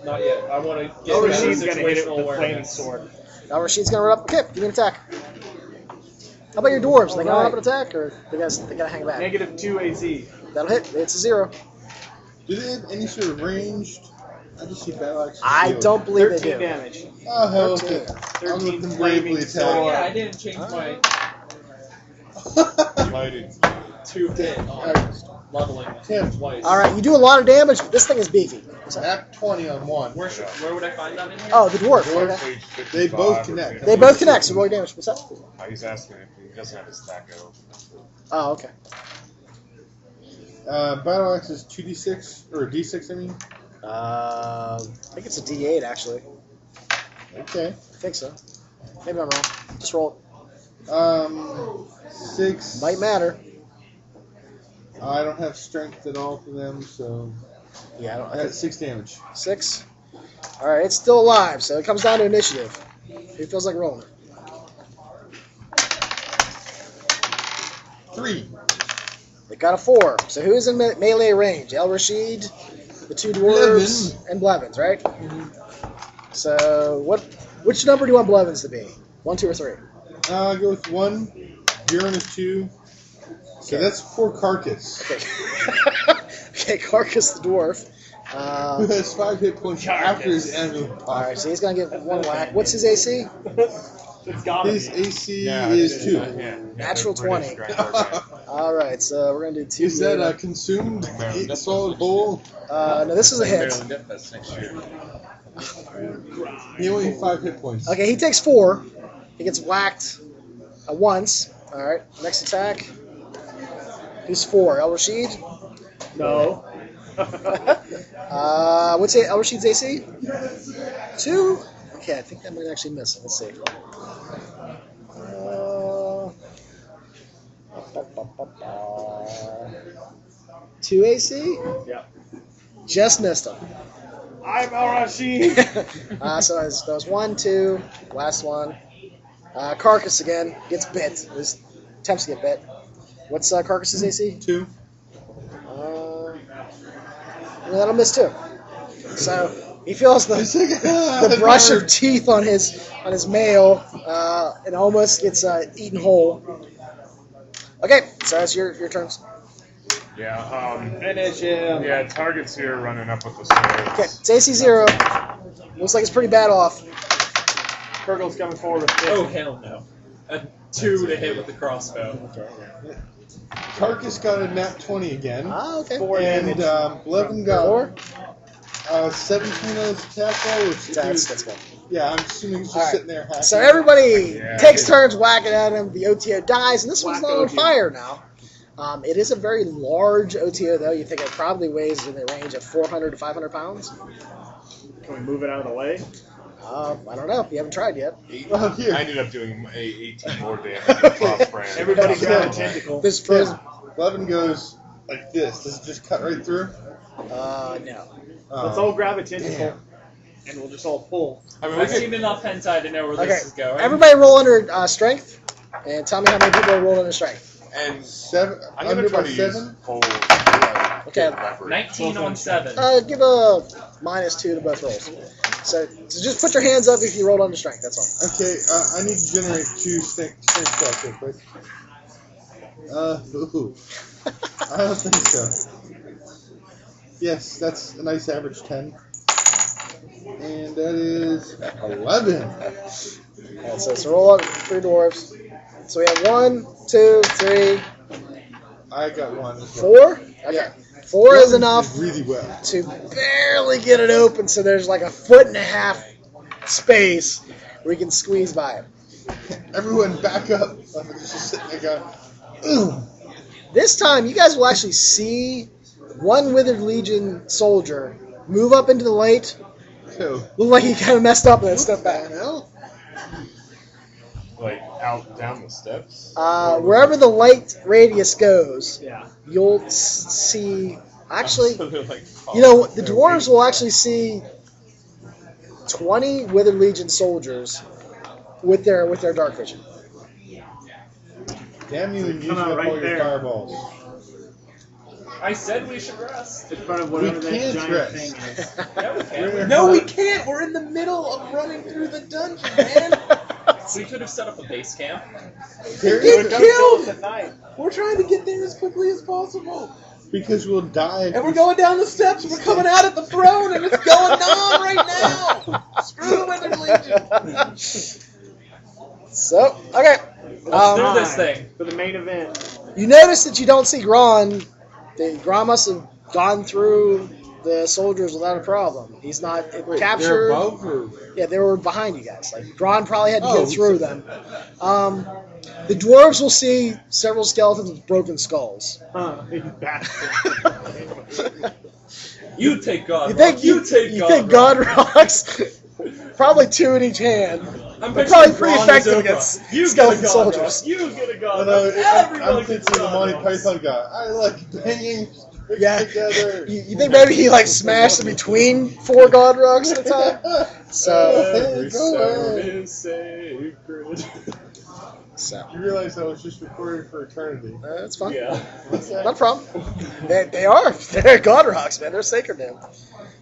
not yet. I want to get Oh, rid Rasheed's of gonna hit it situational with the flaming awareness. sword. Now Rashid's gonna run up. Okay, give me an attack. How about your dwarves? They gonna run up and attack, or they gotta hang back? -2 AC. That'll hit. It's a 0. Do they have any sort of ranged? I just see battle axe. I shield. don't believe they 13 do. damage. Oh, hell 13. okay. I'll 13 let them flaming bravely So attack. yeah, I didn't change my Lighted. 2-hit on leveling Tim. twice. All right, you do a lot of damage, but this thing is beefy. Nat 20 on one. Where would I find that in here? Oh, the dwarf. Dwarf. Okay. Page 55 They both or connect. 50. They both connect, so roll your damage. What's that? He's asking if he doesn't have his stack open. Oh, okay. Battle axe is 2d6 or d6. I mean. I think it's a D8 actually. Okay. I think so. Maybe I'm wrong. Just roll it. 6. Might matter. I don't have strength at all for them, so Yeah, I don't. I got 6 damage. 6. All right, it's still alive, so it comes down to initiative. Who feels like rolling it? 3. It got a 4. So who's in melee range? El Rashid, the 2 dwarves, and Blevins, right? So which number do you want Blevins to be? 1, 2, or 3? I'll go with 1. Buren is 2. So that's 4 Carcass, Okay. Okay, Carcass the dwarf. who has 5 hit points after his enemy. All right, so he's gonna get 1 whack. What's his AC? It's gotta His be. AC is 2. Natural the British 20. Grand Army. All right, so we're gonna do 2. Is that consumed? Eat solid whole? No, this is a hit. Maryland Death Fest next year. He only has 5 hit points. Okay, he takes 4. He gets whacked once. All right, next attack. Who's 4? El Rashid. No. What's El Rashid's AC? 2. Okay, I think that might actually miss it. Let's see. 2 AC. Yeah. Just missed him. I'm Al Rashid. So that was 1, 2, last one. Carcass again gets bit. His attempts to get bit. What's Carcass's AC? 2. That'll miss too. So he feels the the brush of teeth on his mail and almost gets eaten whole. Okay, so that's your turns. Yeah, Finish him. yeah, targets here running up with the swords. Okay, it's AC 0. Looks like it's pretty bad off. Kurgle's coming forward with this. Oh hell no! A 2 to hit with the crossbow. Carcass got a nat 20 again. Ah, okay. 4 And damage. Levin got 17 on his attack roll, which That's good. yeah, I'm assuming he's just Alright. sitting there hacking. So everybody Yeah. takes turns whacking at him. The OTO dies, and this one's Whack not on OTO. fire now. It is a very large OTO, though. You think it probably weighs in the range of 400 to 500 pounds. Can we move it out of the way? I don't know. You haven't tried yet. Well, here. I ended up doing 18 more damage with cross-brand. Everybody grab a Yeah. tentacle. This first, Levin goes like this. Does it just cut right through? no. Let's all grab a tentacle, and we'll just all pull. I mean, we I've could, seen enough hentai to know where Okay, this is going. everybody roll under strength, and tell me how many people are rolling under strength. and 7 I'm under gonna try by to use 7. full. Okay. 19 on 7. Give a -2 to both rolls. So just put your hands up if you rolled under strength. That's all. Okay, I need to generate 2 strength spells real quick. Ooh. I don't think so. Yes, that's a nice average 10. And that is 11. Alright, so roll up 3 dwarves. So we have 1, 2, 3, I got 1 as well. 4. Okay. Yeah. 4 is Levin enough did really well. to barely get it open. So there's like a 1.5 foot space where you can squeeze by him. Everyone back up. I'm just sitting there going, ooh. This time, you guys will actually see one Withered Legion soldier move up into the light. Two. Look like he kind of messed up and then stepped back. Like out down the steps. Wherever the light radius goes, Yeah. you'll see. Actually, So they're like, you know, the dwarves will actually see 20 Withered Legion soldiers with their dark vision. Damn you and Come using out up right all your there. fireballs. I said we should rest. In front of whatever We that can't giant rest. thing is. Yeah, we can. no, we can't. We're in the middle of running through the dungeon, man. We could have set up a base camp. There Get is- killed at night. We're trying to get there as quickly as possible. Because we'll die. if And we're we- going down the steps. We're coming out at the throne, and it's going on right now. Screw the Withered Legion. So, okay. Let's do this thing. For the main event. You notice that you don't see Gron. Gron must have gone through the soldiers without a problem. He's not Wait, captured. they're above or? Yeah, they were behind you guys. Like Gron probably had to Oh, get through them. The dwarves will see several skeletons with broken skulls. You bastard. You take God. You think you take you God. think God rocks? Probably 2 in each hand. I'm They're picturing probably pretty Braun as effective Oprah. against You skeleton get a God soldiers. rock. You get a God No, rock. I'm Everyone thinking gets the God Monty rocks. Python guy. I like banging Yeah. together. You think maybe he like smashed in between 4 God rocks at a time? So, Every Go stone ahead. is sacred. so You realize I was just recording for eternity. that's fine. Yeah. What's that? Not a problem. They are. They're God rocks, man. They're sacred now.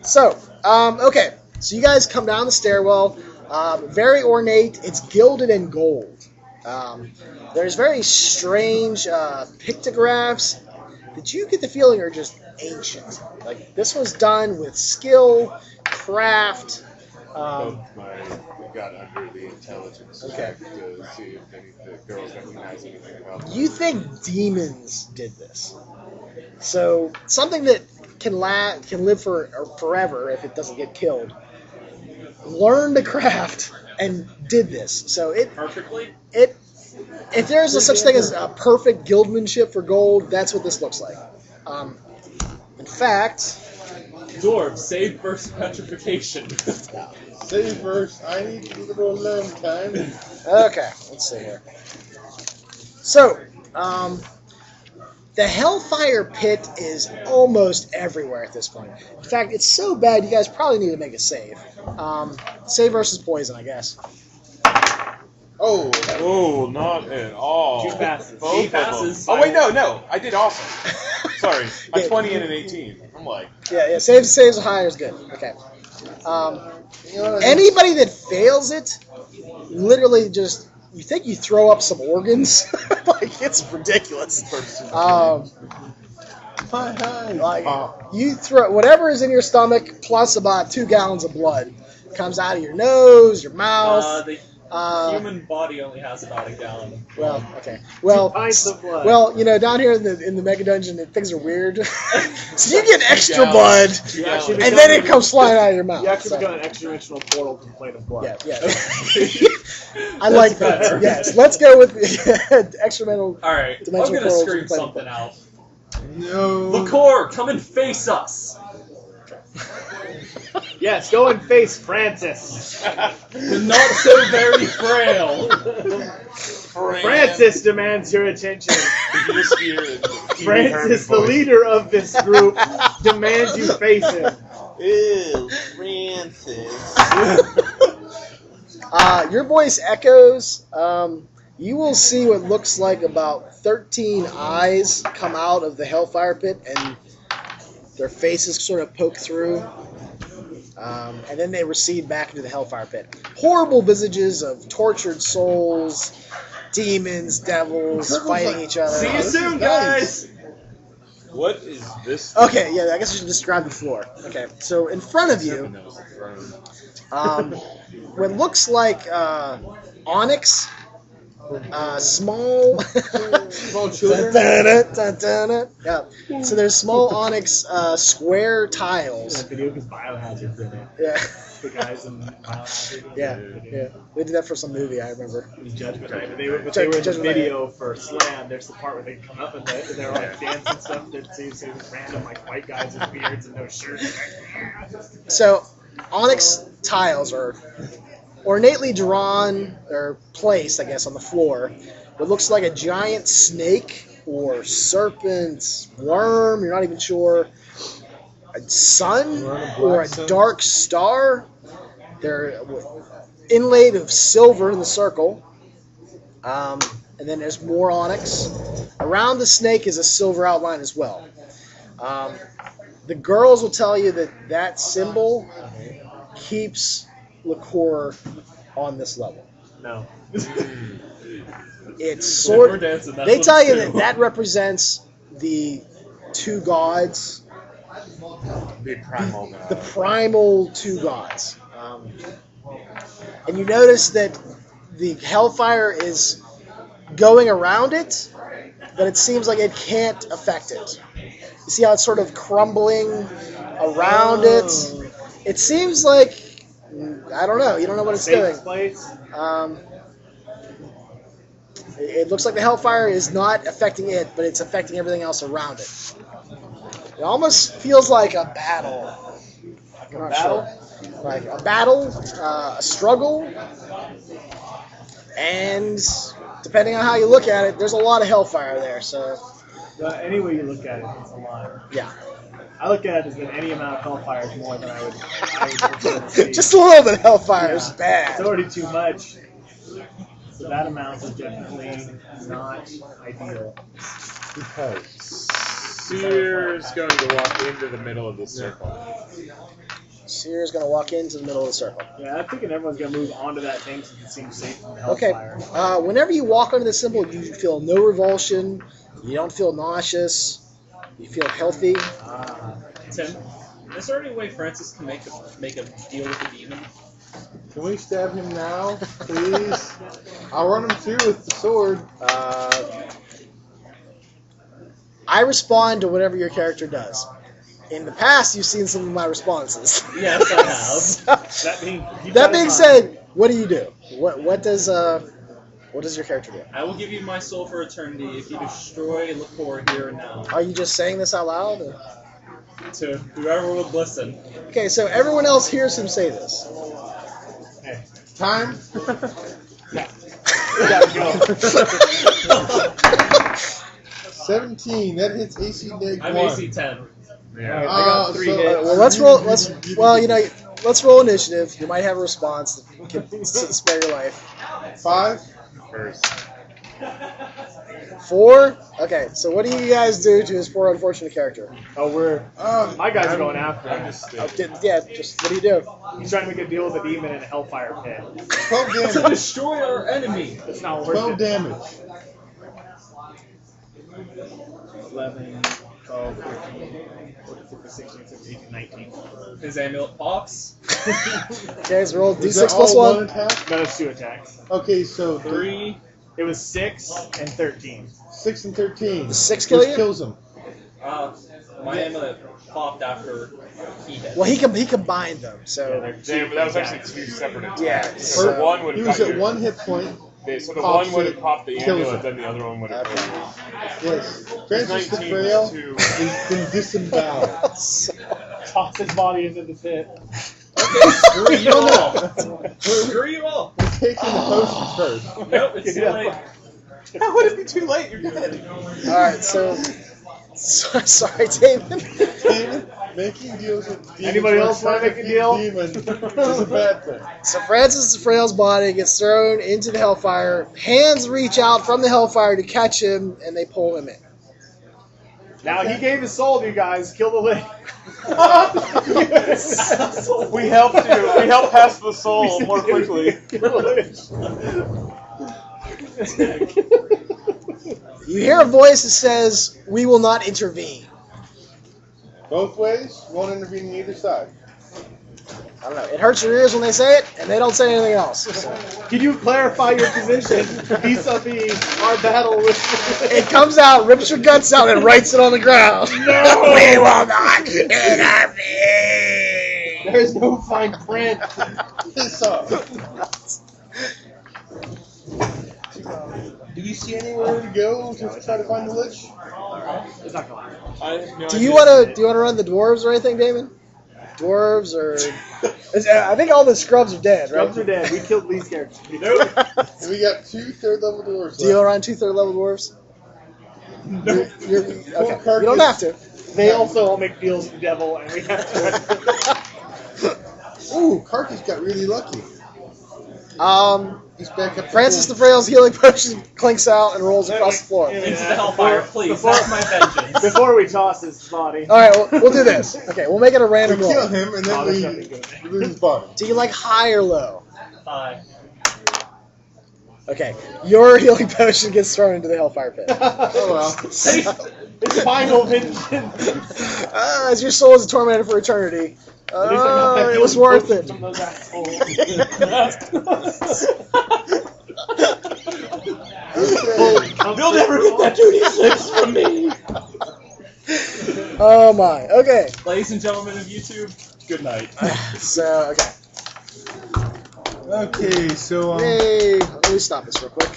So, okay. So you guys come down the stairwell. Very ornate. It's gilded in gold. There's very strange pictographs that you get the feeling are just ancient. Like, this was done with skill, craft. Both we got under the intelligence Okay. check to see if any of the girls recognize anything about them. You think demons did this. So, something that can live forever if it doesn't get killed, learned the craft and did this. So Perfectly. if there's a such thing as a perfect guildmanship for gold, that's what this looks like. In fact, Dwarves, save versus petrification. Save verse. I need a little alone time. okay, let's see here. So, the Hellfire Pit is almost everywhere at this point. In fact, it's so bad you guys probably need to make a save. Save versus poison, I guess. Oh, Oh, not at all. 2 passes. Both He of them. passes. Oh wait, no, I did awesome. Sorry, a Yeah. 20 and an 18. I'm like, Yeah, saves higher is good. Okay. you know what? Anybody that fails it, literally just, you think you throw up some organs? Like, it's ridiculous. Like, you throw whatever is in your stomach plus about 2 gallons of blood comes out of your nose, your mouth. The human body only has about a gallon. Well, okay. Well, 2 pints of blood. well, you know, down here in the mega dungeon, things are weird. So you get extra gallons. blood, You actually and become- then it comes flying out of your mouth. You actually So, become an extra-dimensional portal to the plane of blood. yeah. I like that. better. Yes, let's go with extra mental. All right, I'm Dimensional gonna portals scream and play with something out. No. Liqueur, come and face us. Yes, go and face Francis. You're not so very frail. Francis demands your attention. this year, Francis, the leader of this group, demands you face him. Ew, Francis. Your voice echoes. You will see what looks like about 13 eyes come out of the Hellfire Pit, and their faces sort of poke through. And then they recede back into the Hellfire Pit. Horrible visages of tortured souls, demons, devils, fighting each other. See you this soon, is guys. What is this? Okay, yeah, I guess I should describe the floor. Okay, so in front of you, That was the throne. what looks like onyx, small. Small children. Yeah. So there's small onyx square That tiles. video because Biohazard's in it. Yeah. The guys in Biohazard. Yeah. We did that for some movie, I remember. Judgment Night. But they were in the Judgment Night. video for Slam. There's the part where they come up and they're like dancing stuff. There's these random like white guys with beards and no shirts. So onyx tiles are ornately drawn or placed, I guess, on the floor. What looks like a giant snake or serpent, worm, you're not even sure. A sun or a dark star. They're inlaid of silver in the circle. And then there's more onyx. Around the snake is a silver outline as well. The girls will tell you that symbol keeps liqueur on this level. No. It's sort We're dancing that they one tell you too. that represents the two gods, The primal god. the primal two gods. And you notice that the hellfire is going around it, but it seems like it can't affect it. You see how it's sort of crumbling around it? It seems like, I don't know, you don't know what it's doing. Safe place. It looks like the hellfire is not affecting it, but it's affecting everything else around it. It almost feels like a battle. I'm not sure. Like a battle, a struggle, and depending on how you look at it, there's a lot of hellfire there. So Any way you look at it, it's a lot. yeah, I look at it as that any amount of hellfire is more than I would prefer to see. just a little bit of hellfire is It's bad. already too much. So that amount is definitely not ideal. Because Seer's going to walk into the middle of the circle. Seer's gonna walk into the middle of the circle. Yeah, I'm thinking everyone's gonna move onto that thing since it seems safe from the Okay. hellfire. Whenever you walk onto the symbol, you feel no revulsion. You don't feel nauseous. You feel healthy. Tim, is there any way Francis can make a deal with the demon? can we stab him now, please? I'll run him through with the sword. I respond to whatever your character does. In the past, you've seen some of my responses. Yes, I have. That being said, what do you do? What does your character do? I will give you my soul for eternity if you destroy liqueur here and now. Are you just saying this out loud? Or? To whoever would listen. Okay, so everyone else hears him say this. Time. We gotta go. 17. That hits AC neg 1. I'm AC 10. Yeah. I got 3 hits. Well, let's roll initiative. You might have a response that can spare your life. 5. First. 4. Okay, so what do you guys do to his poor unfortunate character? Oh, my guys are going after him. Just, Just what do you do? He's trying to make a deal with a demon in a hellfire pit. 12 To damage. destroy our enemy. It's not worth 12 it. damage. 11, 12, 13, 14, 15, 16, 17, 18, 19. His amulet pops. Okay, so roll Is D6 that plus all 1. attack? No, it's 2 attacks. Okay, so 3. It was 6 and 13. 6 and 13. Does 6 kill Which you? kills him. My amulet popped after he hit. Well, he combined them, so That was actually 2 separate attacks. Yeah, So so- one would He have was got at your- 1 hit point. So the pops one would it, have popped the kills amulet, it. then the other one would have. Yes. Francis the 19 Frail to- has been disemboweled. Toss his body into the pit. Screw you all. Screw you all. We're taking the potions first. Nope, it's too late. How would it be too late? You're dead. Alright, so sorry, David. Demon, making deals with demons. Anybody else Trying wanna make a defeat deal? Demon is a bad thing. So Francis the Frail's body gets thrown into the hellfire. Hands reach out from the hellfire to catch him, and they pull him in. Now, he gave his soul to you guys. Kill the lid. We helped you. We helped pass the soul more quickly. Kill the You hear a voice that says, "We will not intervene." Both ways, won't intervene on either side. I don't know. It hurts your ears when they say it, and they don't say anything else. So. Can you clarify your position vis-a-vis our battle with... It comes out, rips your guts out, and writes it on the ground. No! We will not intervene! There's no fine print. Piss off. Do you see anywhere to go to try to find the Lich? It's not going to I have no Do idea. you want to run the dwarves or anything, Damon? Dwarves or I think all the scrubs are dead, right? Scrubs are dead. We killed these characters. And we got 2 third-level dwarves Do you left. run 2 third-level dwarves? No. Okay. You don't have to. They also all make deals with the devil, and we have to... Ooh, Carthage got really lucky. He's back up. Francis the Frail's healing potion clinks out and rolls across the floor. Into the hellfire, please. That's my vengeance. Before we toss his body. All right, we'll do this. Okay, we'll make it a We random kill roll. him, and then Oh, we that's nothing good. lose his body. Do you like high or low? 5. Okay, your healing potion gets thrown into the hellfire pit. Oh well. It's final vengeance. As your soul is tormented for eternity. It was worth it. From those assholes. You'll never get that 2d6 from me! Oh my. Okay. Ladies and gentlemen of YouTube, good night. So, okay. Okay, so Yay. Let me stop this real quick.